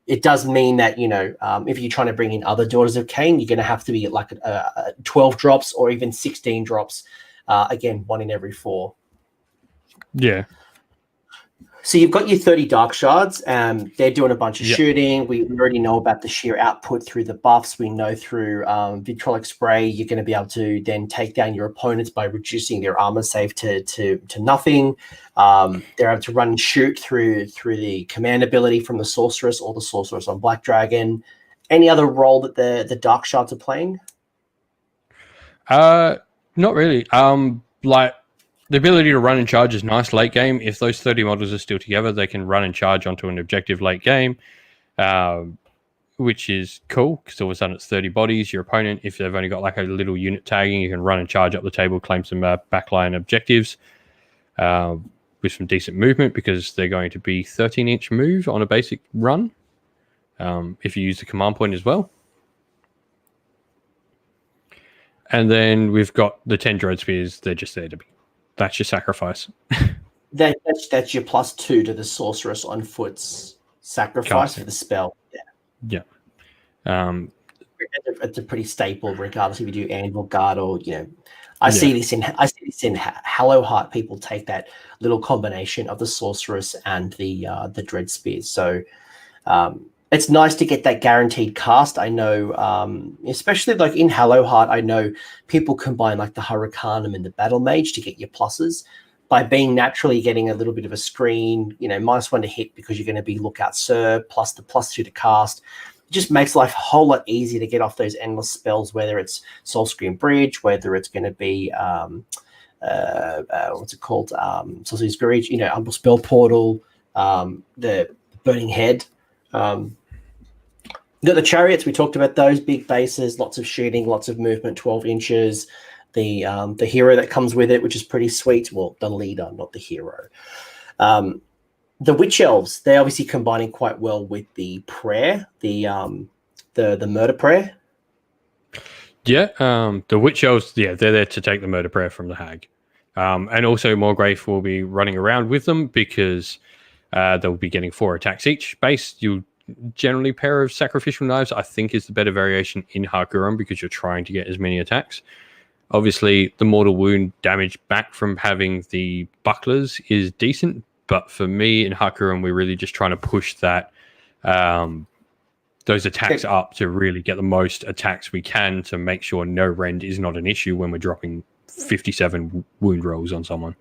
Speaker 3: it does mean that if you're trying to bring in other Daughters of Cain, you're going to have to be at like 12 drops or even 16 drops. Again, 1 in every 4.
Speaker 2: Yeah.
Speaker 3: So you've got your 30 Dark Shards. They're doing a bunch of shooting. We already know about the sheer output through the buffs. We know through Vitriolic Spray, you're going to be able to then take down your opponents by reducing their armor save to nothing. They're able to run and shoot through the command ability from the Sorceress or the Sorceress on Black Dragon. Any other role that the Dark Shards are playing?
Speaker 2: Not really. Like, the ability to run and charge is nice late game. If those 30 models are still together, they can run and charge onto an objective late game, which is cool because all of a sudden it's 30 bodies. Your opponent, if they've only got like a little unit tagging, you can run and charge up the table, claim some backline objectives with some decent movement because they're going to be 13-inch move on a basic run if you use the command point as well. And then we've got the 10 Dread Spears. They're just there to be. That's your sacrifice.
Speaker 3: That's your +2 to the Sorceress on foot's sacrifice for the spell.
Speaker 2: Yeah.
Speaker 3: It's a pretty staple, regardless if you do Anvil Guard or I see this in Hallowheart. People take that little combination of the Sorceress and the Dread Spears. So it's nice to get that guaranteed cast. I know, especially like in Hallowheart, I know people combine like the Hurricanum and the Battle Mage to get your pluses. By being naturally getting a little bit of a screen, -1 to hit because you're going to be Lookout Sir, plus the +2 to cast. It just makes life a whole lot easier to get off those endless spells, whether it's Soulscream Bridge, whether it's going to be, what's it called? Soulscream Bridge, Umbral Spell Portal, the Burning Head. Got the Chariots, we talked about those big bases, lots of shooting, lots of movement, 12 inches. The hero that comes with it, which is pretty sweet. Well, the leader, not the hero. The Witch Elves, they're obviously combining quite well with the prayer, the murder prayer.
Speaker 2: Yeah, the Witch Elves, they're there to take the murder prayer from the hag. And also Morgrath will be running around with them because they'll be getting 4 attacks each base. You'll generally pair of sacrificial knives, I think, is the better variation in Har Kuron because you're trying to get as many attacks. Obviously, the mortal wound damage back from having the bucklers is decent, but for me in Har Kuron, we're really just trying to push that those attacks up to really get the most attacks we can to make sure no rend is not an issue when we're dropping 57 wound rolls on someone.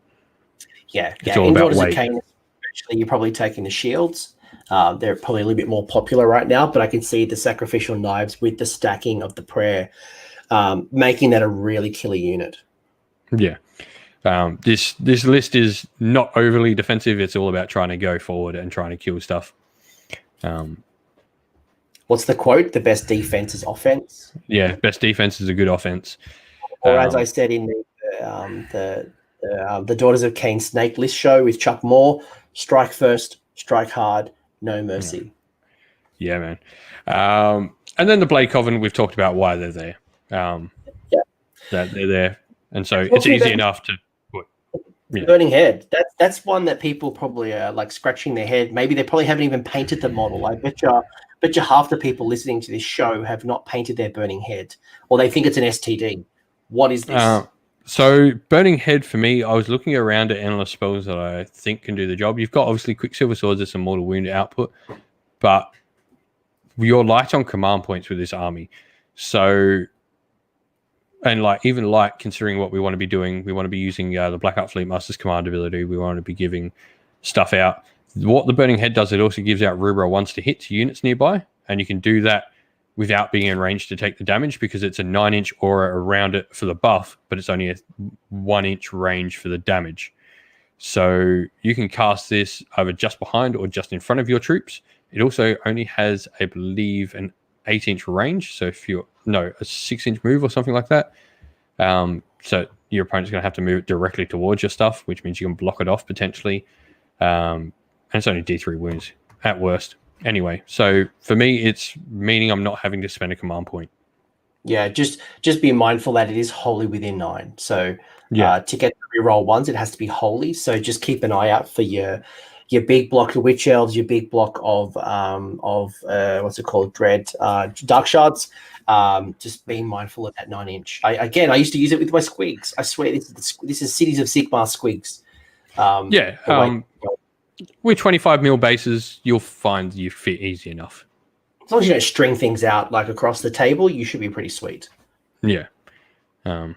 Speaker 3: It's all about weight. Actually, you're probably taking the shields. They're probably a little bit more popular right now, but I can see the sacrificial knives with the stacking of the prayer making that a really killer unit.
Speaker 2: Yeah. This list is not overly defensive. It's all about trying to go forward and trying to kill stuff.
Speaker 3: What's the quote? The best defense is offense.
Speaker 2: Yeah, best defense is a good offense.
Speaker 3: Or as I said in the Daughters of Cain Snake List show with Chuck Moore, strike first, strike hard, no mercy.
Speaker 2: Yeah, man. And then the Blade Coven, we've talked about why they're there. That they're there, and so it's easy enough to put. Yeah.
Speaker 3: Burning Head. That's one that people probably are like scratching their head. Maybe they probably haven't even painted the model. I bet you half the people listening to this show have not painted their Burning Head, or they think it's an STD. What is this?
Speaker 2: So Burning Head for me, I was looking around at endless spells that I think can do the job. You've got obviously Quicksilver Swords, there's some mortal wound output. but you're light on command points with this army. So, and like even like considering what we want to be doing, we want to be using the Black Art Fleet Master's command ability. We want to be giving stuff out. What the Burning Head does, it also gives out reroll 1s to hit to units nearby, and you can do that without being in range to take the damage because it's a 9-inch aura around it for the buff, but it's only a 1-inch range for the damage. So you can cast this either just behind or just in front of your troops. It also only has, I believe, an 8-inch range. So if you're, no, a 6-inch move or something like that. So your opponent's going to have to move it directly towards your stuff, which means you can block it off potentially. And it's only D3 wounds at worst. Anyway, so for me, it's meaning I'm not having to spend a command point.
Speaker 3: Yeah, just be mindful that it is wholly within 9. So to get the reroll 1s, it has to be wholly. So just keep an eye out for your big block of Witch Elves, your big block of what's it called, Dread Dark Shards. Just being mindful of that 9-inch. I used to use it with my squigs. I swear this is Cities of Sigmar squigs.
Speaker 2: With 25 mil bases, you'll find you fit easy enough.
Speaker 3: As long as you don't string things out like across the table, you should be pretty sweet.
Speaker 2: Yeah.
Speaker 3: So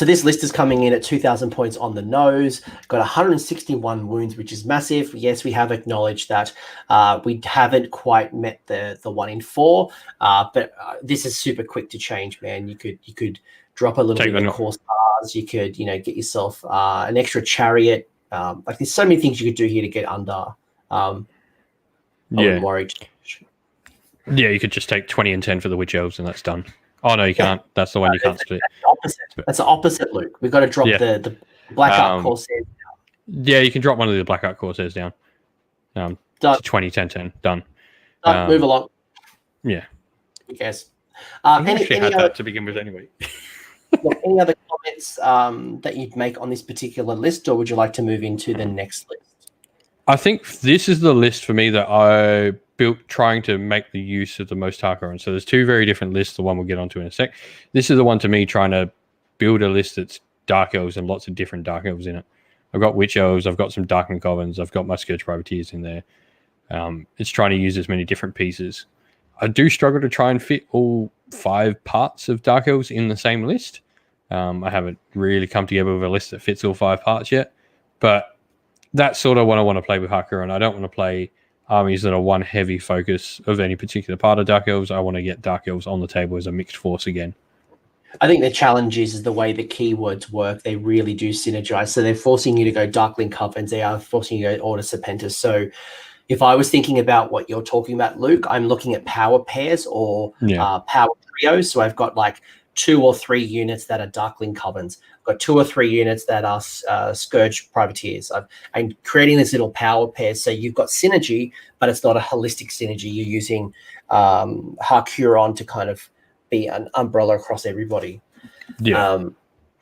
Speaker 3: this list is coming in at 2,000 points on the nose. Got 161 wounds, which is massive. Yes, we have acknowledged that we haven't quite met the 1 in 4, but this is super quick to change, man. You could drop a little bit of Corsairs. You could get yourself an extra chariot. Like there's so many things you could do here to get under.
Speaker 2: Yeah, you could just take 20 and 10 for the Witch Elves and that's done. Oh, no, you can't. That's the one you can't split.
Speaker 3: That's the opposite, Luke. We've got to drop the Black Art Corsairs
Speaker 2: down. Yeah, you can drop one of the Black Art Corsairs down.
Speaker 3: Done.
Speaker 2: To 20, 10, 10. Done.
Speaker 3: Move along.
Speaker 2: Yeah.
Speaker 3: Who cares?
Speaker 2: I actually had that to begin with anyway.
Speaker 3: Any other comments that you'd make on this particular list, or would you like to move into the next list?
Speaker 2: I think this is the list for me that I built trying to make the use of the most Har Kuron. So there's 2 very different lists. The one we'll get onto in a sec. This is the one to me trying to build a list that's Dark Elves and lots of different Dark Elves in it. I've got Witch Elves. I've got some Darkened Goblins. I've got my Scourge Privateers in there. It's trying to use as many different pieces. I do struggle to try and fit all 5 parts of Dark Elves in the same list. I haven't really come together with a list that fits all 5 parts yet, but that's sort of what I want to play with Har Kuron. I don't want to play armies that are one heavy focus of any particular part of Dark Elves. I want to get Dark Elves on the table as a mixed force again.
Speaker 3: I think the challenge is the way the keywords work. They really do synergize. So they're forcing you to go Darkling Covens. They are forcing you to go Order Serpentis. So if I was thinking about what you're talking about, Luke, I'm looking at power pairs or power trios. So I've got like 2 or 3 units that are Darkling Covens. I've got 2 or 3 units that are Scourge Privateers. I'm creating this little power pair. So you've got synergy, but it's not a holistic synergy. You're using Har Kuron to kind of be an umbrella across everybody.
Speaker 2: Yeah.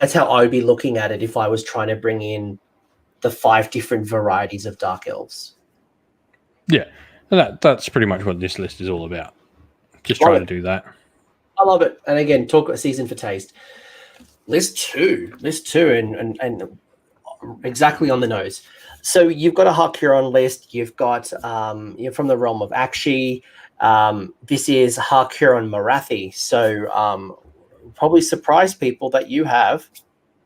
Speaker 3: That's how I would be looking at it if I was trying to bring in the 5 different varieties of Dark Elves.
Speaker 2: Yeah, that's pretty much what this list is all about. Just trying to do that.
Speaker 3: I love it. And again, talk a season for taste. List two, and exactly on the nose. So you've got a Har Kuron list. You've got you're from the realm of Akshi. This is Har Kuron Morathi. So probably surprise people that you have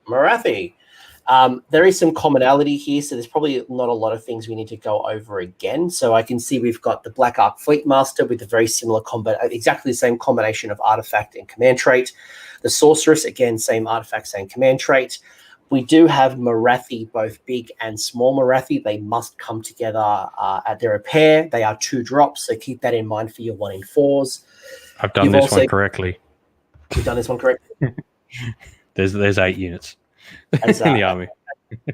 Speaker 3: Morathi. There is some commonality here, so there's probably not a lot of things we need to go over again. So I can see we've got the Black Ark Fleet Master with a very similar exactly the same combination of artifact and command trait. The Sorceress, again, same artifact, same command trait. We do have Morathi, both big and small Morathi. They must come together at their pair. They are 2 drops, so keep that in mind for your 1 in 4s.
Speaker 2: I've done this one correctly.
Speaker 3: You've done this one correctly?
Speaker 2: There's 8 units in the army.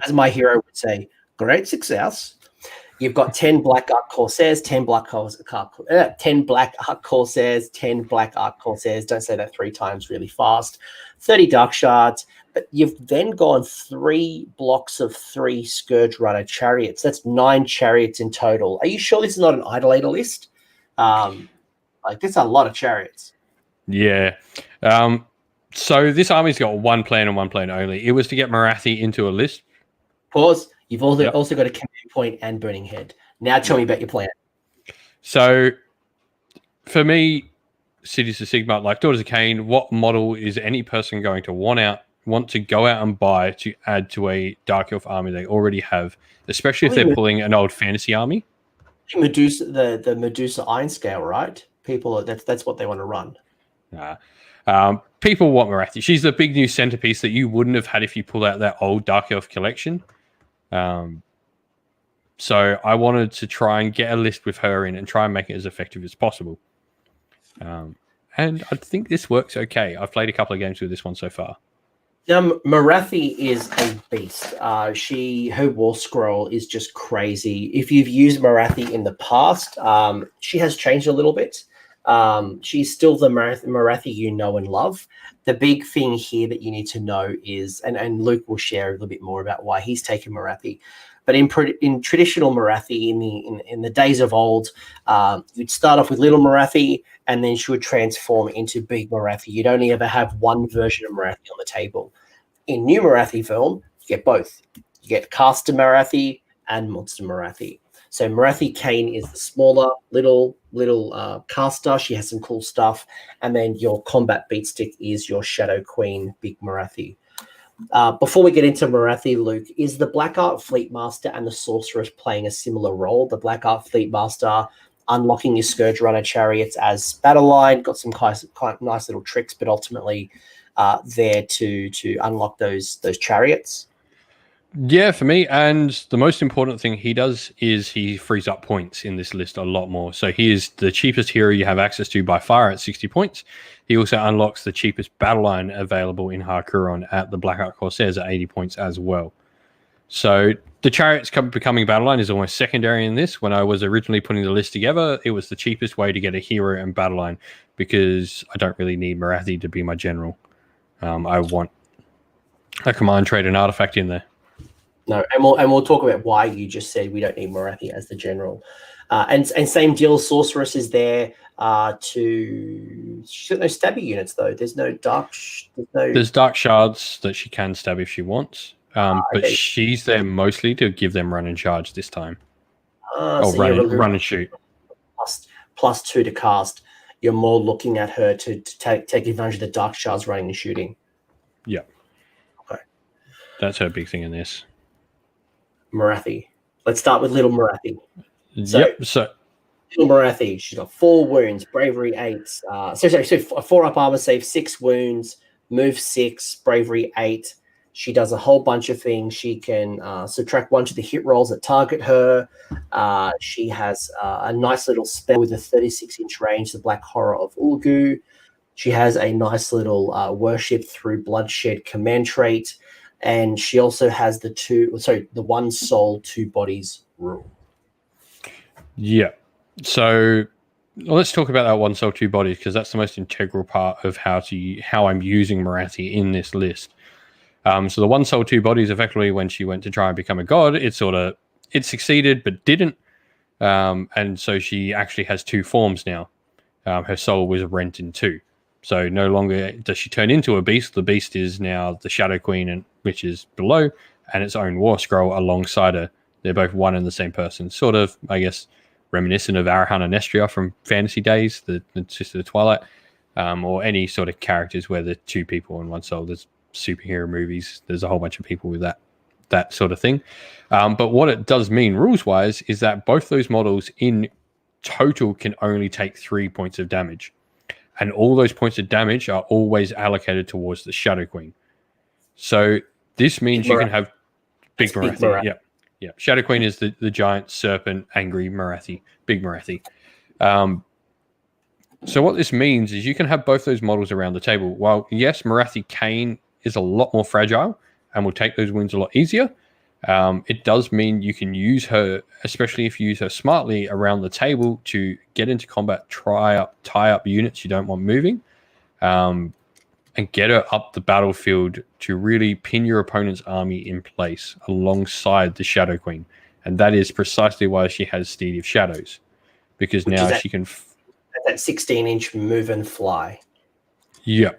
Speaker 3: As my hero would say, great success. You've got 10 Black Ark Corsairs, 10 Black Ark Corsairs, 10 Black Ark Corsairs. Don't say that 3 times really fast. 30 Dark Shards. But you've then gone 3 blocks of 3 Scourge Runner Chariots. That's 9 chariots in total. Are you sure this is not an idolater list? That's a lot of chariots.
Speaker 2: Yeah. So this army's got 1 plan and 1 plan only. It was to get Morathi into a list.
Speaker 3: Pause. You've also got a command point and Burning Head. Now tell me about your plan.
Speaker 2: So, for me, Cities of Sigmar, like Daughters of Cain, what model is any person going to want to go out and buy to add to a Dark Elf army they already have, especially if they're pulling an old fantasy army?
Speaker 3: Medusa, the Medusa Iron Scale, right? People, that's what they want to run.
Speaker 2: People want Morathi. She's the big new centerpiece that you wouldn't have had if you pulled out that old Dark Elf collection. So I wanted to try and get a list with her in and try and make it as effective as possible. And I think this works okay. I've played a couple of games with this one so far.
Speaker 3: Morathi is a beast. Her war scroll is just crazy. If you've used Morathi in the past, she has changed a little bit. She's still the Morathi you know and love. The big thing here that you need to know is, and Luke will share a little bit more about why he's taken Morathi. But in traditional Morathi, in the days of old, you'd start off with little Morathi, and then she would transform into big Morathi. You'd only ever have one version of Morathi on the table. In new Morathi film, you get both. You get caster Morathi and monster Morathi. So Morathi Cain is the smaller, little caster. She has some cool stuff, and then your combat beatstick is your Shadow Queen, big Morathi. Before we get into Morathi, Luke, is the Black Art Fleet Master and the Sorceress playing a similar role? The Black Art Fleet Master unlocking your Scourge Runner chariots as battle line, got some quite nice little tricks, but ultimately there to unlock those chariots.
Speaker 2: Yeah, for me, and the most important thing he does is he frees up points in this list a lot more. So he is the cheapest hero you have access to by far at 60 points. He also unlocks the cheapest battle line available in Har Kuron at the Black Art Corsairs at 80 points as well. So the chariots becoming battle line is almost secondary in this. When I was originally putting the list together, it was the cheapest way to get a hero and battle line because I don't really need Morathi to be my general. I want a command trait and artifact in there.
Speaker 3: No, and we'll talk about why you just said we don't need Morathi as the general. And same deal, Sorceress is there she's got no stabby units though. There's no dark.
Speaker 2: There's dark shards that she can stab if she wants. But she's there mostly to give them run and charge this time.
Speaker 3: So
Speaker 2: run and shoot.
Speaker 3: Plus 2 to cast. You're more looking at her to take advantage of the dark shards running and shooting.
Speaker 2: Yeah.
Speaker 3: Okay.
Speaker 2: That's her big thing in this.
Speaker 3: Morathi. Let's start with little Morathi.
Speaker 2: So
Speaker 3: little Morathi, she's got 4 wounds, bravery 8. So 4 up armor save, 6 wounds, move 6, bravery 8. She does a whole bunch of things. She can subtract 1 to the hit rolls that target her. She has a nice little spell with a 36-inch range, the Black Horror of Ulgu. She has a nice little worship through bloodshed command trait. And she also has the 1 soul, 2 bodies rule.
Speaker 2: Yeah. So let's talk about that 1 soul, 2 bodies, because that's the most integral part of how I'm using Morathi in this list. So the 1 soul, 2 bodies, effectively, when she went to try and become a god, it succeeded but didn't. And so she actually has 2 forms now. Her soul was rent in 2. So no longer does she turn into a beast. The beast is now the Shadow Queen, which is below, and its own war scroll alongside her. They're both one and the same person. Sort of, I guess, reminiscent of Arahana Nestria from fantasy days, the Sister of the Twilight, or any sort of characters where they're 2 people and 1 soul. There's superhero movies. There's a whole bunch of people with that sort of thing. But what it does mean rules-wise is that both those models in total can only take 3 points of damage. And all those points of damage are always allocated towards the Shadow Queen. So this means you can have big Morathi. Yeah. Shadow Queen is the giant serpent, angry Morathi, big Morathi. So what this means is you can have both those models around the table. While, yes, Morathi Cain is a lot more fragile and will take those wounds a lot easier, it does mean you can use her, especially if you use her smartly, around the table to get into combat, tie up units you don't want moving, and get her up the battlefield to really pin your opponent's army in place alongside the Shadow Queen. And that is precisely why she has Steed of Shadows, because now she can...
Speaker 3: that 16-inch move and fly.
Speaker 2: Yeah.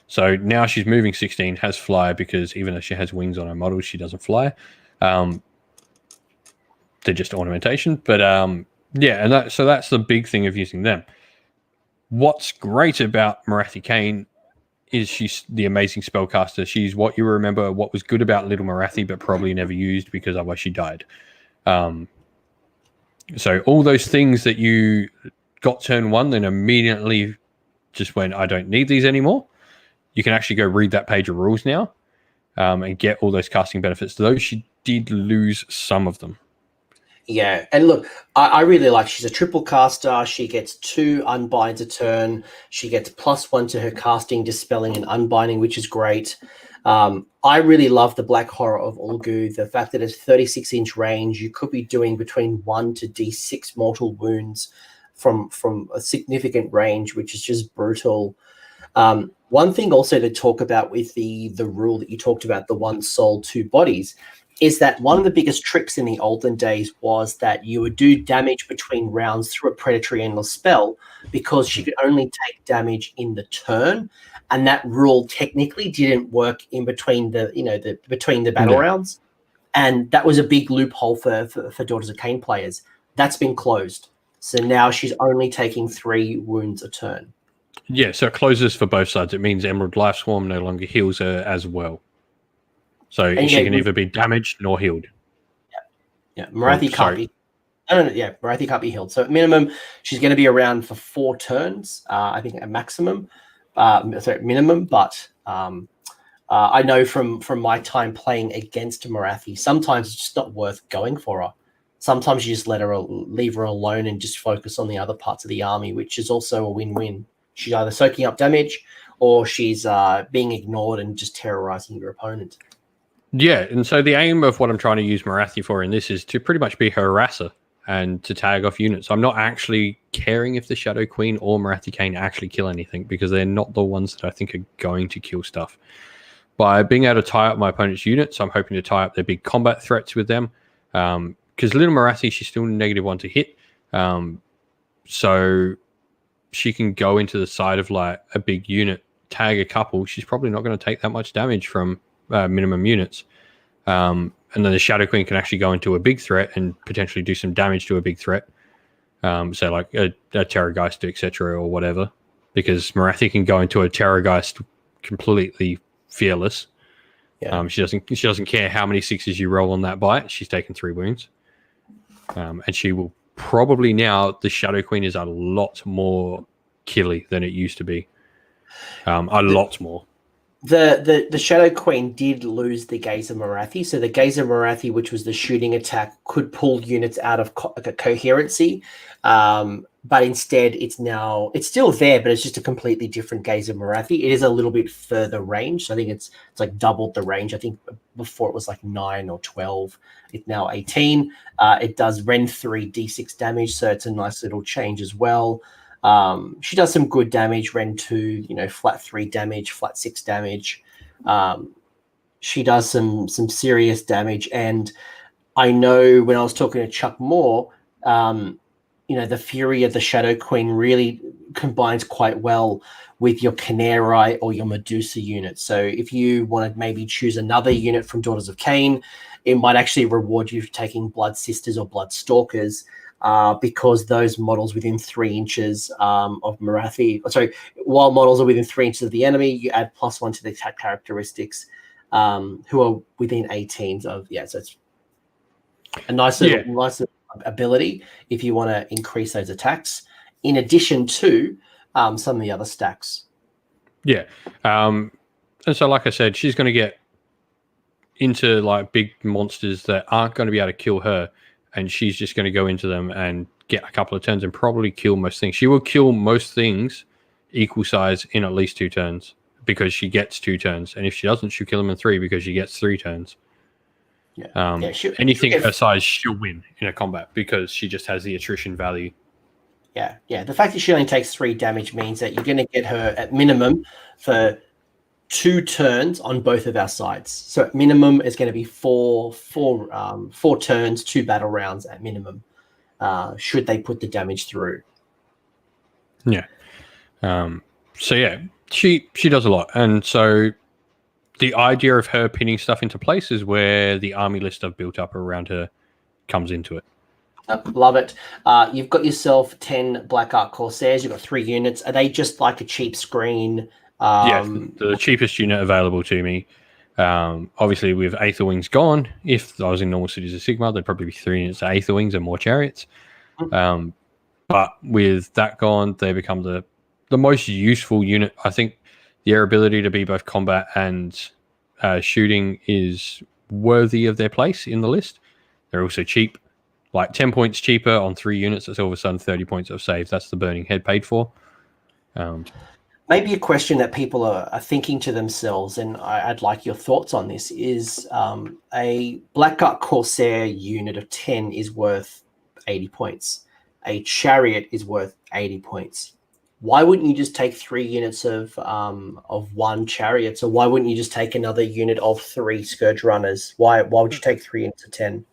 Speaker 2: So now she's moving 16, has fly, because even though she has wings on her model, she doesn't fly. they're just ornamentation. But yeah, and so that's the big thing of using them. What's great about Morathi Kane is she's the amazing spellcaster. She's what you remember what was good about Little Morathi, but probably never used because otherwise she died. So all those things that you got turn 1, then immediately just went, I don't need these anymore. You can actually go read that page of rules now and get all those casting benefits. Though she did lose some of them.
Speaker 3: Yeah, and look, I really like she's a triple caster. She gets 2 unbinds a turn. She gets +1 to her casting, dispelling, and unbinding, which is great. I really love the Black Horror of Ulgu. The fact that it's 36-inch range, you could be doing between 1 to D6 mortal wounds from a significant range, which is just brutal. One thing also to talk about with the rule that you talked about, the 1 soul, 2 bodies, is that one of the biggest tricks in the olden days was that you would do damage between rounds through a predatory endless spell because she could only take damage in the turn, and that rule technically didn't work in between the battle rounds, and that was a big loophole for Daughters of Cain players. That's been closed, so now she's only taking 3 wounds a turn.
Speaker 2: Yeah, so it closes for both sides. It means Emerald Life Swarm no longer heals her as well. So and she can neither be damaged nor healed.
Speaker 3: Yeah. Morathi can't be. No. Yeah, Morathi can't be healed. So at minimum, she's going to be around for 4 turns. I think at maximum, minimum. But I know from my time playing against Morathi, sometimes it's just not worth going for her. Sometimes you just leave her alone and just focus on the other parts of the army, which is also a win-win. She's either soaking up damage or she's being ignored and just terrorizing your opponent.
Speaker 2: Yeah, and so the aim of what I'm trying to use Morathi for in this is to pretty much be her harasser and to tag off units. I'm not actually caring if the Shadow Queen or Morathi Kane actually kill anything because they're not the ones that I think are going to kill stuff. By being able to tie up my opponent's units, I'm hoping to tie up their big combat threats with them. Because Little Morathi, she's still -1 to hit. So she can go into the side of like a big unit, tag a couple. She's probably not going to take that much damage from minimum units. And then the Shadow Queen can actually go into a big threat and potentially do some damage to a big threat. So like a Terrorgeist, etc. or whatever. Because Morathi can go into a Terrorgeist completely fearless. Yeah. She doesn't care how many 6s you roll on that bite. She's taken 3 wounds. And she will probably now, the Shadow Queen is a lot more killy than it used to be. A lot more.
Speaker 3: The Shadow Queen did lose the Gaze of Morathi. So the Gaze of Morathi, which was the shooting attack, could pull units out of coherency. But instead, it's still there, but it's just a completely different Gaze of Morathi. It is a little bit further range. So I think it's like doubled the range. I think before it was like 9 or 12. It's now 18. It does Ren 3 D6 damage, so it's a nice little change as well. She does some good damage, Ren 2, flat 3 damage, flat 6 damage. She does some serious damage. And I know when I was talking to Chuck Moore, the Fury of the Shadow Queen really combines quite well with your Canary or your Medusa unit. So if you want to maybe choose another unit from Daughters of Cain, it might actually reward you for taking Blood Sisters or Blood Stalkers. Because those models within 3 inches of Morathi, while models are within 3 inches of the enemy, you add +1 to the attack characteristics who are within 18s of, so it's a nice little ability if you want to increase those attacks, in addition to some of the other stacks.
Speaker 2: Yeah. And so, like I said, she's going to get into like big monsters that aren't going to be able to kill her. And she's just going to go into them and get a couple of turns and probably kill most things. She will kill most things equal size in at least 2 turns because she gets 2 turns. And if she doesn't, she'll kill them in 3 because she gets 3 turns. Anything her size, she'll win in a combat because she just has the attrition value.
Speaker 3: Yeah. The fact that she only takes 3 damage means that you're going to get her at minimum for 2 turns on both of our sides. So at minimum, it's going to be 4 turns, 2 battle rounds at minimum, should they put the damage through.
Speaker 2: Yeah. So yeah, she does a lot. And so the idea of her pinning stuff into place is where the army list I've built up around her comes into it.
Speaker 3: Love it. You've got yourself 10 Black Ark Corsairs. You've got 3 units. Are they just like a cheap screen?
Speaker 2: The cheapest unit available to me. Obviously, with Aether Wings gone, if I was in normal Cities of Sigmar, there'd probably be 3 units of Aether Wings and more chariots. But with that gone, they become the most useful unit. I think their ability to be both combat and shooting is worthy of their place in the list. They're also cheap, like 10 points cheaper on 3 units. That's all of a sudden 30 points of save. That's the Burning Head paid for.
Speaker 3: Maybe a question that people are thinking to themselves, and I'd like your thoughts on this, is a Black Ark Corsair unit of 10 is worth 80 points. A chariot is worth 80 points. Why wouldn't you just take 3 units of 1 chariot? So why wouldn't you just take another unit of 3 Scourge Runners? Why would you take 3 units of 10?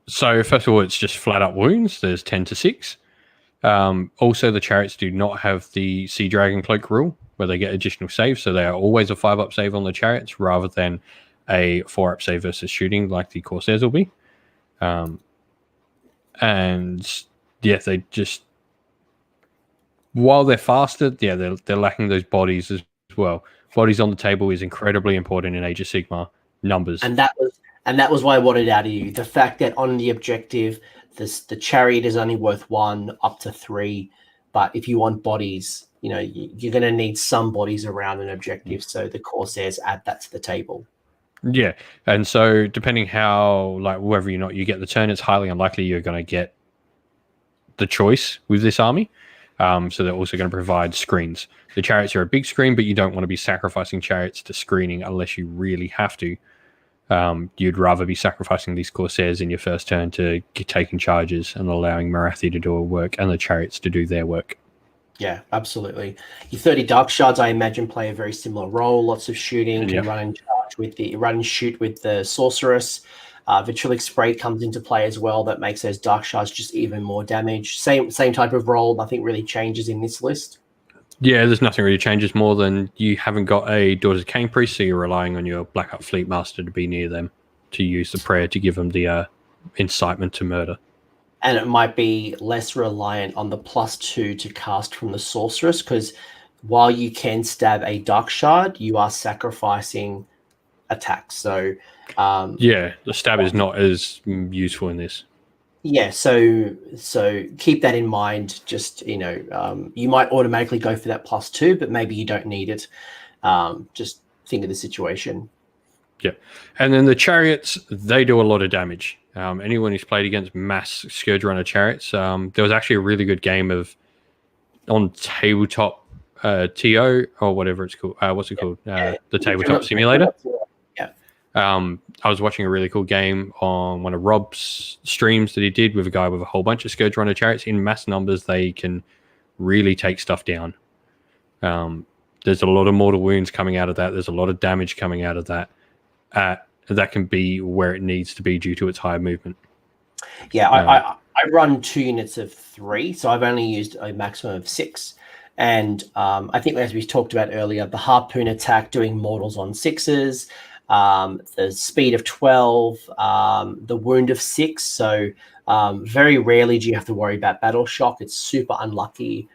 Speaker 2: So first of all, it's just flat up wounds. There's 10 to 6. Also, the chariots do not have the Sea Dragon Cloak rule, where they get additional saves. So they are always a 5-up save on the chariots rather than a 4-up save versus shooting like the Corsairs will be. And yeah, they just, while they're faster, they're lacking those bodies as well. Bodies on the table is incredibly important in Age of Sigmar. Numbers.
Speaker 3: And that was why I wanted out of you. The fact that on the objective, the chariot is only worth 1 up to 3. But if you want bodies, you're going to need some bodies around an objective. So the Corsairs add that to the table.
Speaker 2: Yeah. And so depending how, whether or not you get the turn, it's highly unlikely you're going to get the choice with this army. So they're also going to provide screens. The chariots are a big screen, but you don't want to be sacrificing chariots to screening unless you really have to. You'd rather be sacrificing these Corsairs in your first turn to taking charges and allowing Morathi to do a work and the chariots to do their work.
Speaker 3: Yeah, absolutely. Your 30 Dark Shards, I imagine, play a very similar role. Lots of shooting. You can run and shoot with the Sorceress. Vitriolic Spray comes into play as well. That makes those Dark Shards just even more damage. Same type of role. Nothing really changes in this list.
Speaker 2: Yeah, there's nothing really changes more than you haven't got a Daughters of Cain Priest, so you're relying on your Black Up Fleet Master to be near them to use the prayer to give them the incitement to murder.
Speaker 3: And it might be less reliant on the +2 to cast from the Sorceress, because while you can stab a Dark Shard, you are sacrificing attacks. So
Speaker 2: the stab is not as useful in this.
Speaker 3: Yeah, so keep that in mind. Just you might automatically go for that +2, but maybe you don't need it. Just think of the situation.
Speaker 2: Yeah, and then the chariots, they do a lot of damage. Anyone who's played against mass Scourge Runner chariots, there was actually a really good game on tabletop TO or whatever it's called. What's it called? The tabletop simulator. I was watching a really cool game on one of Rob's streams that he did with a guy with a whole bunch of Scourge Runner chariots. In mass numbers, they can really take stuff down. There's a lot of mortal wounds coming out of that. There's a lot of damage coming out of that. That can be where it needs to be due to its higher movement.
Speaker 3: Yeah, I run 2 units of 3, so I've only used a maximum of 6. And I think, as we talked about earlier, the harpoon attack doing mortals on 6s, the speed of 12, the wound of 6. So very rarely do you have to worry about battle shock. It's super unlucky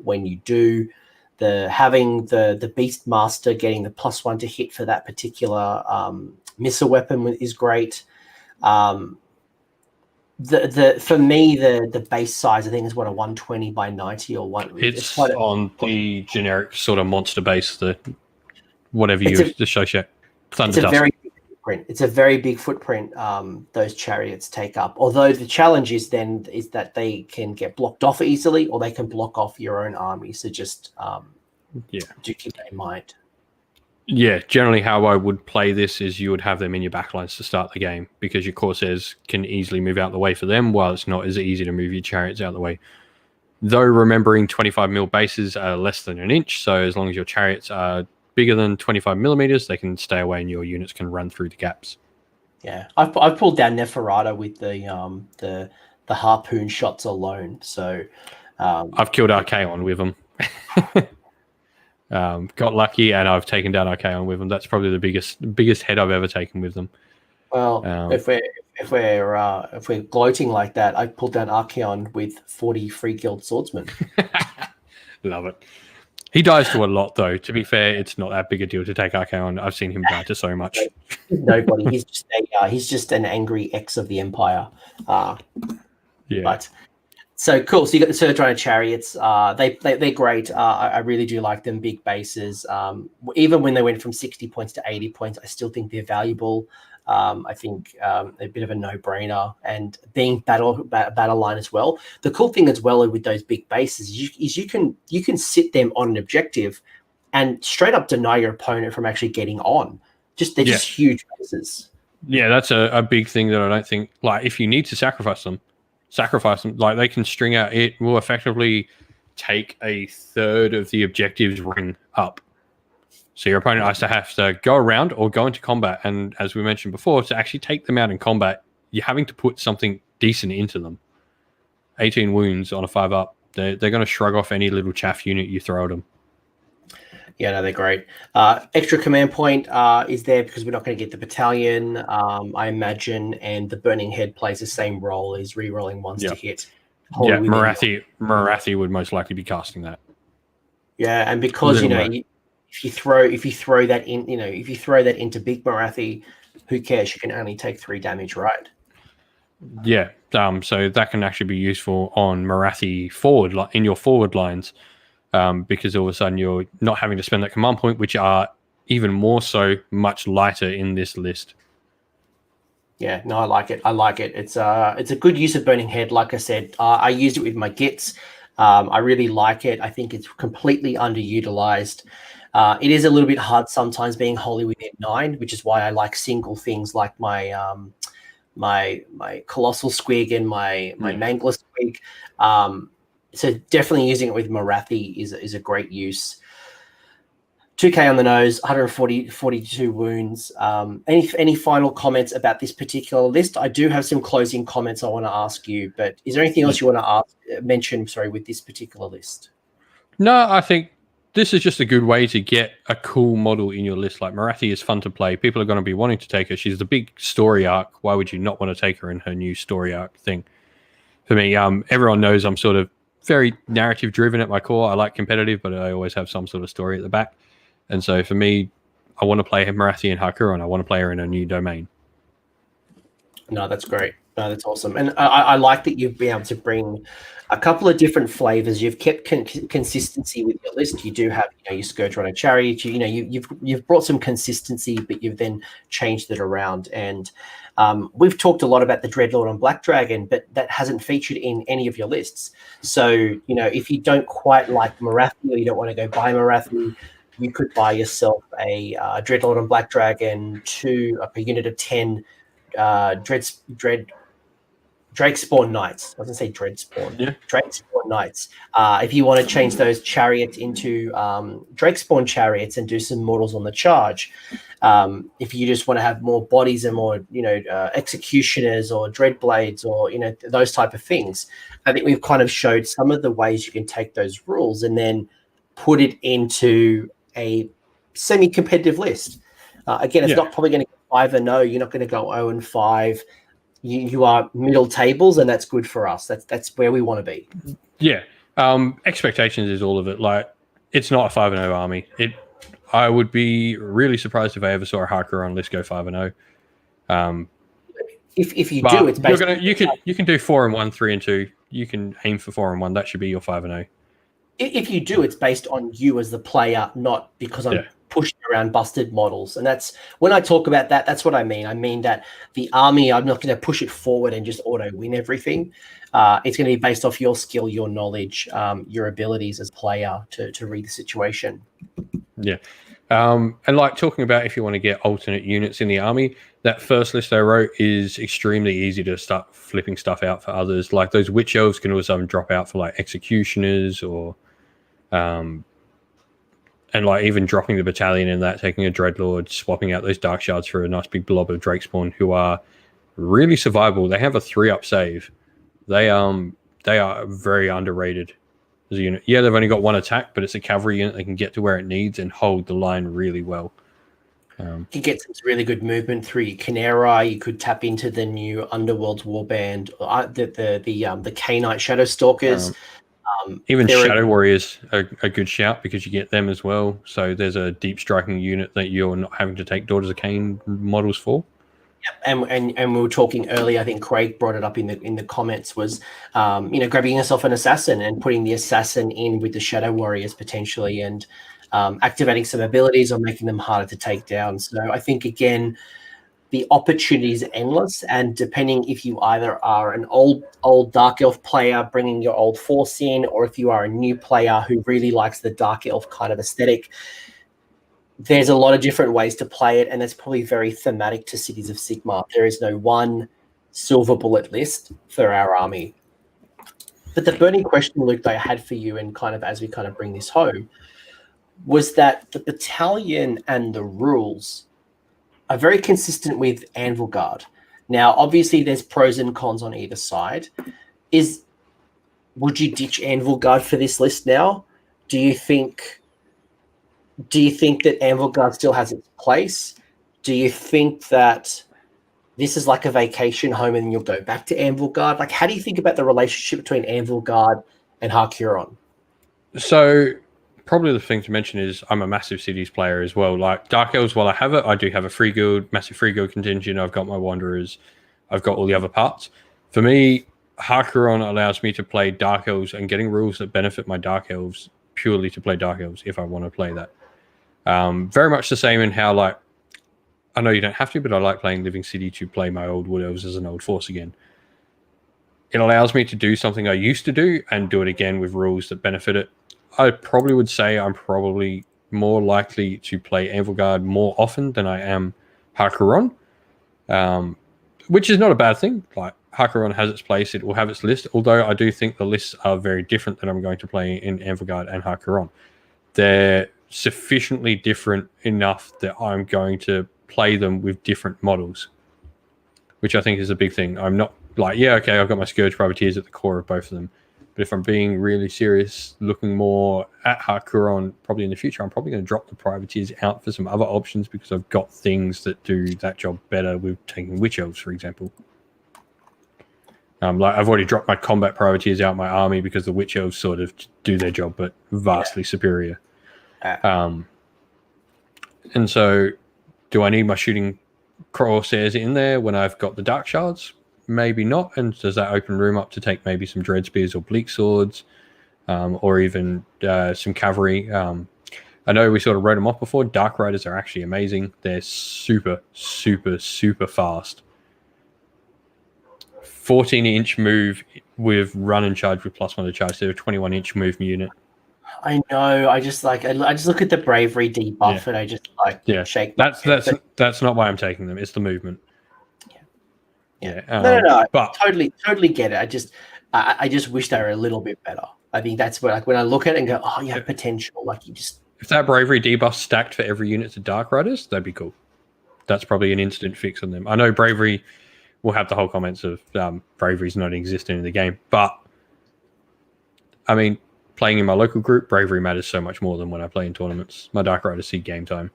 Speaker 3: when you do. Having the Beast Master getting the +1 to hit for that particular missile weapon is great. For me, the base size, I think, is a 120 by 90 or 1.
Speaker 2: It's on the generic sort of monster base, whatever you associate.
Speaker 3: It's a very big footprint. It's a very big footprint those chariots take up. Although the challenge is that they can get blocked off easily, or they can block off your own army. So just do keep that in mind.
Speaker 2: Yeah, generally how I would play this is you would have them in your backlines to start the game, because your Corsairs can easily move out the way for them, while it's not as easy to move your chariots out the way. Though remembering 25 mil bases are less than an inch, so as long as your chariots are bigger than 25 millimeters, they can stay away and your units can run through the gaps.
Speaker 3: Yeah, I've pulled down Neferata with the harpoon shots alone. So
Speaker 2: I've killed Archaon with them. Got lucky, and I've taken down Archaon with them. That's probably the biggest head I've ever taken with them.
Speaker 3: Well, if we're if we're gloating like that, I pulled down Archeon with 40 free guild swordsmen.
Speaker 2: Love it. He dies to a lot, though. To be fair, it's not that big a deal to take Archeon. I've seen him die to so much.
Speaker 3: Nobody. He's just an angry ex of the Empire.
Speaker 2: Yeah.
Speaker 3: But so cool. So you got the Surge Chariots. They're great. I really do like them. Big bases. Even when they went from 60 points to 80 points, I still think they're valuable. I think a bit of a no-brainer, and being battle line as well. The cool thing as well with those big bases is you can sit them on an objective and straight up deny your opponent from actually getting on. They're just huge bases.
Speaker 2: Yeah, that's a big thing that I don't think, like, if you need to sacrifice them. Like, they can string out. It will effectively take a third of the objective's ring up. So your opponent has to have to go around or go into combat. And as we mentioned before, to actually take them out in combat, you're having to put something decent into them. 18 wounds on a 5-up. They're going to shrug off any little chaff unit you throw at them.
Speaker 3: Yeah, no, they're great. Extra command point is there because we're not going to get the battalion, I imagine, and the Burning Head plays the same role as re-rolling ones to hit.
Speaker 2: Yeah, Morathi would most likely be casting that.
Speaker 3: Yeah, and because if you throw that in, if you throw that into big Morathi, who cares? You can only take 3 damage, right?
Speaker 2: Yeah. So that can actually be useful on Morathi forward, like in your forward lines, because all of a sudden you're not having to spend that command point, which are even more so much lighter in this list.
Speaker 3: Yeah, no, I like it. It's a good use of Burning Head. Like I said, I used it with my Gits. I really like it. I think it's completely underutilized. It is a little bit hard sometimes being wholly within 9, which is why I like single things like my my Colossal Squig and my Mangler Squig. So definitely using it with Morathi is a great use. 2k on the nose, 42 wounds. Any final comments about this particular list? I do have some closing comments I want to ask you, but is there anything else you want to mention with this particular list?
Speaker 2: No, I think this is just a good way to get a cool model in your list. Like, Morathi is fun to play. People are going to be wanting to take her. She's the big story arc. Why would you not want to take her in her new story arc thing? For me, everyone knows I'm sort of very narrative driven at my core. I like competitive, but I always have some sort of story at the back. And so for me, I want to play Morathi and Har Kuron. I want to play her in a new domain.
Speaker 3: No, that's great. No, that's awesome. And I like that you've been able to bring a couple of different flavors. You've kept consistency with your list. You do have, your Scourge Runner Chariot. You've brought some consistency, but you've then changed it around. And we've talked a lot about the Dreadlord and Black Dragon, but that hasn't featured in any of your lists. So, if you don't quite like Morathi or you don't want to go buy Morathi, you could buy yourself a Dreadlord and Black Dragon, a unit of 10 Drakespawn Knights. I was going to say Dreadspawn. Yeah. Drakespawn Knights. If you want to change those chariots into Drakespawn chariots and do some mortals on the charge, if you just want to have more bodies and more, executioners or dreadblades or, those type of things, I think we've kind of showed some of the ways you can take those rules and then put it into a semi-competitive list. Again, it's not probably going to go 5-0. You're not going to go 0-5. You are middle tables, and that's good for us. That's where we want to be. Yeah.
Speaker 2: Expectations is all of it. Like, it's not a 5-0 army. I would be really surprised if I ever saw a Har Kuron list go 5-0.
Speaker 3: If you do, it's basically
Speaker 2: you can do 4-1, 3-2. You can aim for 4-1. That should be your 5-0.
Speaker 3: If you do, it's based on you as the player, not because I'm pushing around busted models. And that's when I talk about that, that's what I mean. I mean that the army, I'm not going to push it forward and just auto win everything. It's going to be based off your skill, your knowledge, your abilities as a player to read the situation.
Speaker 2: Yeah. And like talking about if you want to get alternate units in the army, that first list I wrote is extremely easy to start flipping stuff out for others. Like those witch elves can also drop out for like executioners or and like even dropping the battalion in that, taking a dreadlord, swapping out those dark shards for a nice big blob of Drakespawn who are really survivable. They have a 3-up save. They are very underrated as a unit. Yeah, they've only got 1 attack, but it's a cavalry unit. They can get to where it needs and hold the line really well.
Speaker 3: You could get some really good movement through your Canera. You could tap into the new Underworld's Warband, the K-Knight Shadow Stalkers.
Speaker 2: Even Shadow Warriors are a good shout because you get them as well. So there's a deep striking unit that you're not having to take Daughters of Cain models for.
Speaker 3: Yep. And we were talking earlier, I think Craig brought it up in the comments, was grabbing yourself an assassin and putting the assassin in with the Shadow Warriors potentially, and activating some abilities or making them harder to take down. So I think, again, the opportunities are endless, and depending if you either are an old Dark Elf player bringing your old force in, or if you are a new player who really likes the Dark Elf kind of aesthetic, there's a lot of different ways to play it, and it's probably very thematic to Cities of Sigmar. There is no one silver bullet list for our army. But the burning question, Luke, that I had for you, and kind of as we kind of bring this home, was that the battalion and the rules are very consistent with Anvil Guard. Now, obviously, there's pros and cons on either side. Would you ditch Anvil Guard for this list now? Do you think that Anvil Guard still has its place? Do you think that this is like a vacation home and you'll go back to Anvil Guard? Like, how do you think about the relationship between Anvil Guard and Har Kuron?
Speaker 2: So probably the thing to mention is I'm a massive Cities player as well. Like Dark Elves, while I have it, I do have a free guild, massive free guild contingent. I've got my Wanderers. I've got all the other parts. For me, Har Kuron allows me to play Dark Elves and getting rules that benefit my Dark Elves purely to play Dark Elves if I want to play that. Very much the same in how, like, I know you don't have to, but I like playing Living City to play my old Wood Elves as an old force again. It allows me to do something I used to do and do it again with rules that benefit it. I probably would say I'm probably more likely to play Anvil Guard more often than I am Har Kuron, which is not a bad thing. Like, Har Kuron has its place, it will have its list, although I do think the lists are very different than I'm going to play in Anvil Guard and Har Kuron. They're sufficiently different enough that I'm going to play them with different models, which I think is a big thing. I'm not like, yeah, okay, I've got my Scourge Privateers at the core of both of them. But if I'm being really serious, looking more at Har Kuron, probably in the future, I'm probably going to drop the Privateers out for some other options because I've got things that do that job better with taking Witch Elves, for example. Like I've already dropped my Combat Privateers out my army because the Witch Elves sort of do their job, but vastly superior. And so do I need my Shooting Crosshairs in there when I've got the Dark Shards? Maybe not. And does that open room up to take maybe some Dread Spears or Bleak Swords, or even some Cavalry? I know we sort of wrote them off before. Dark Riders are actually amazing. They're super, super, super fast. 14-inch move with run and charge with +1 to charge. They're a 21-inch move unit.
Speaker 3: I know. I just look at the bravery debuff and I just shake.
Speaker 2: That's not why I'm taking them. It's the movement.
Speaker 3: Yeah. No. But totally get it. I just wish they were a little bit better. I think that's where, like, when I look at it and go, oh, you have potential. Like, you just,
Speaker 2: if that bravery debuff stacked for every unit to Dark Riders, that'd be cool. That's probably an instant fix on them. I know bravery will have the whole comments of bravery's not existing in the game, but I mean, playing in my local group, bravery matters so much more than when I play in tournaments. My Dark Riders see game time.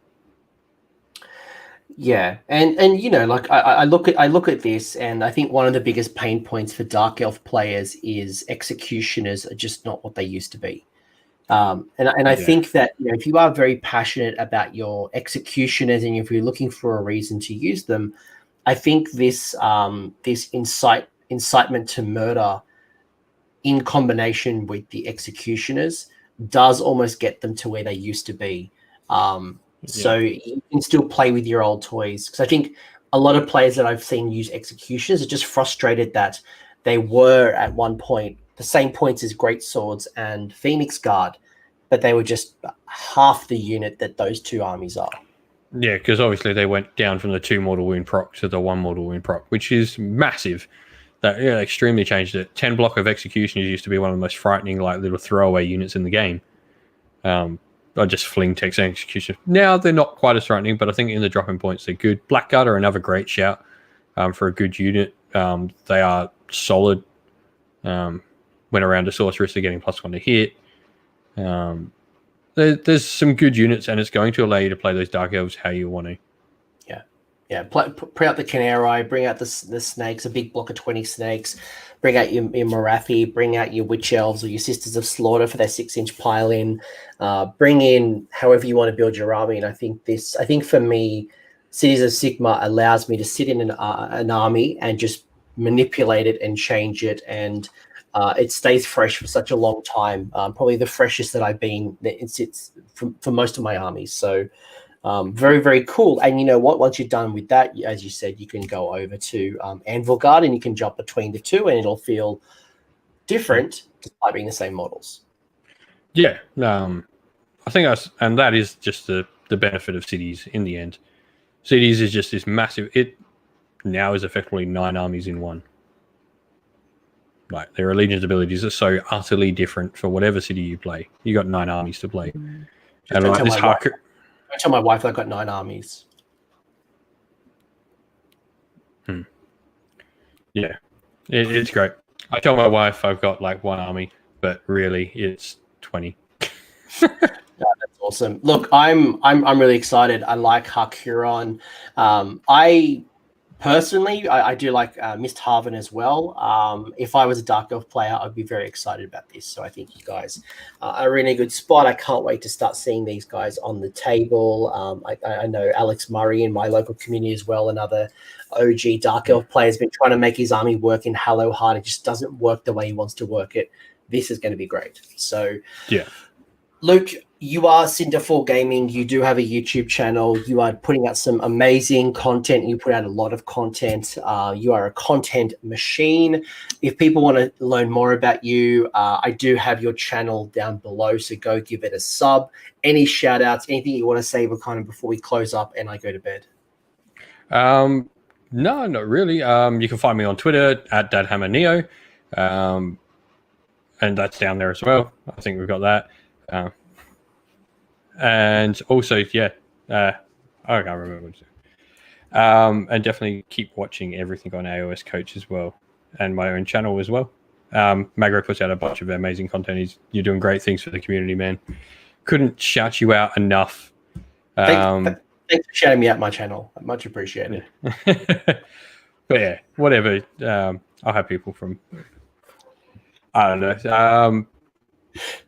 Speaker 3: Yeah, and you know, like I look at this, and I think one of the biggest pain points for Dark Elf players is executioners are just not what they used to be. I think that, you know, if you are very passionate about your executioners and if you're looking for a reason to use them, I think this incitement to murder in combination with the executioners does almost get them to where they used to be. So you can still play with your old toys. Because I think a lot of players that I've seen use executioners are just frustrated that they were at one point the same points as Great Swords and Phoenix Guard, but they were just half the unit that those two armies are.
Speaker 2: Yeah, because obviously they went down from the 2 mortal wound proc to the 1 mortal wound proc, which is massive. That extremely changed it. 10 block of executioners used to be one of the most frightening, like, little throwaway units in the game. I just fling text and execution. Now they're not quite as frightening, but I think in the dropping points they're good. Blackguard are another great shout for a good unit. They are solid. When around a sorceress, they're getting +1 to hit. There's some good units, and it's going to allow you to play those Dark Elves how you want to.
Speaker 3: Yeah, bring out the Canary, bring out the snakes, a big block of 20 snakes, bring out your Morathi, bring out your Witch Elves or your Sisters of Slaughter for their 6-inch pile-in. Bring in however you want to build your army. And I think for me, Cities of Sigmar allows me to sit in an army and just manipulate it and change it, and it stays fresh for such a long time. Probably the freshest that I've been. It sits for most of my armies. So very, very cool. And you know what? Once you're done with that, as you said, you can go over to Anvil Guard and you can jump between the two, and it'll feel different despite being the same models.
Speaker 2: Yeah, I think that is just the benefit of Cities in the end. Cities is just this massive. It now is effectively 9 armies in one. Like their allegiance abilities are so utterly different for whatever city you play. You got 9 armies to play, and like this
Speaker 3: I tell my wife I've got 9 armies.
Speaker 2: Yeah, it's great. I tell my wife I've got like 1 army, but really it's 20.
Speaker 3: That's awesome. Look, I'm really excited. I like Har Kuron. I personally, I do like Mist Haven as well. If I was a Dark Elf player, I'd be very excited about this. So I think you guys are in a good spot. I can't wait to start seeing these guys on the table. I know Alex Murray in my local community as well, another OG Dark Elf player, has been trying to make his army work in Halo Hard. It just doesn't work the way he wants to work it. This is going to be great. So
Speaker 2: yeah.
Speaker 3: Luke, you are Cinderfall Gaming. You do have a YouTube channel. You are putting out some amazing content. You put out a lot of content. You are a content machine. If people want to learn more about you, I do have your channel down below, so go give it a sub. Any shout outs, anything you want to say before we close up and I go to bed?
Speaker 2: No, not really. You can find me on Twitter at DadhammerNeo. And that's down there as well. I think we've got that. And also, I can't remember what to do. And definitely keep watching everything on AOS Coach as well, and my own channel as well. Magro puts out a bunch of amazing content. You're doing great things for the community, man. Couldn't shout you out enough.
Speaker 3: Thanks for shouting me out my channel. Much appreciated.
Speaker 2: But yeah, whatever. I'll have people from, I don't know,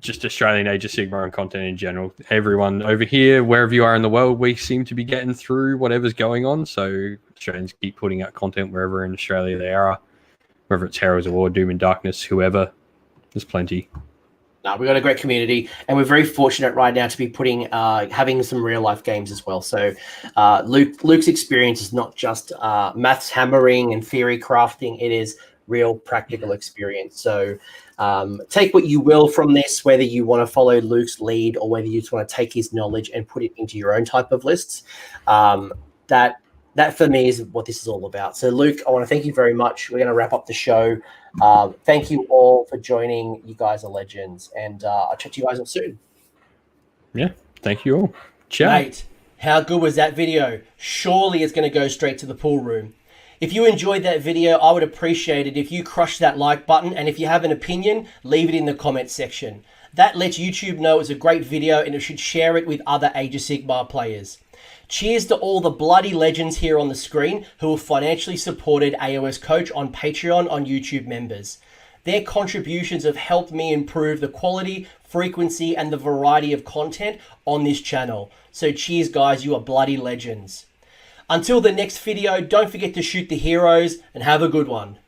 Speaker 2: just Australian Age of Sigmar and content in general. Everyone over here, wherever you are in the world, we seem to be getting through whatever's going on. So Australians keep putting out content wherever in Australia they are, whether it's Heroes of War, Doom and Darkness, whoever. There's plenty.
Speaker 3: No, we've got a great community, and we're very fortunate right now to be having some real life games as well. So Luke's experience is not just maths hammering and theory crafting. It is real practical experience. So take what you will from this, whether you want to follow Luke's lead or whether you just want to take his knowledge and put it into your own type of lists. That for me is what this is all about. So Luke, I want to thank you very much. We're going to wrap up the show. Thank you all for joining. You guys are legends, and I'll chat to you guys all soon.
Speaker 2: Yeah, thank you all. Ciao.
Speaker 3: Mate, how good was that video? Surely it's going to go straight to the pool room. If you enjoyed that video, I would appreciate it if you crush that like button, and if you have an opinion, leave it in the comment section. That lets YouTube know it's a great video and it should share it with other Age of Sigmar players. Cheers to all the bloody legends here on the screen who have financially supported AOS Coach on Patreon on YouTube members. Their contributions have helped me improve the quality, frequency, and the variety of content on this channel. So cheers guys, you are bloody legends. Until the next video, don't forget to shoot the heroes and have a good one.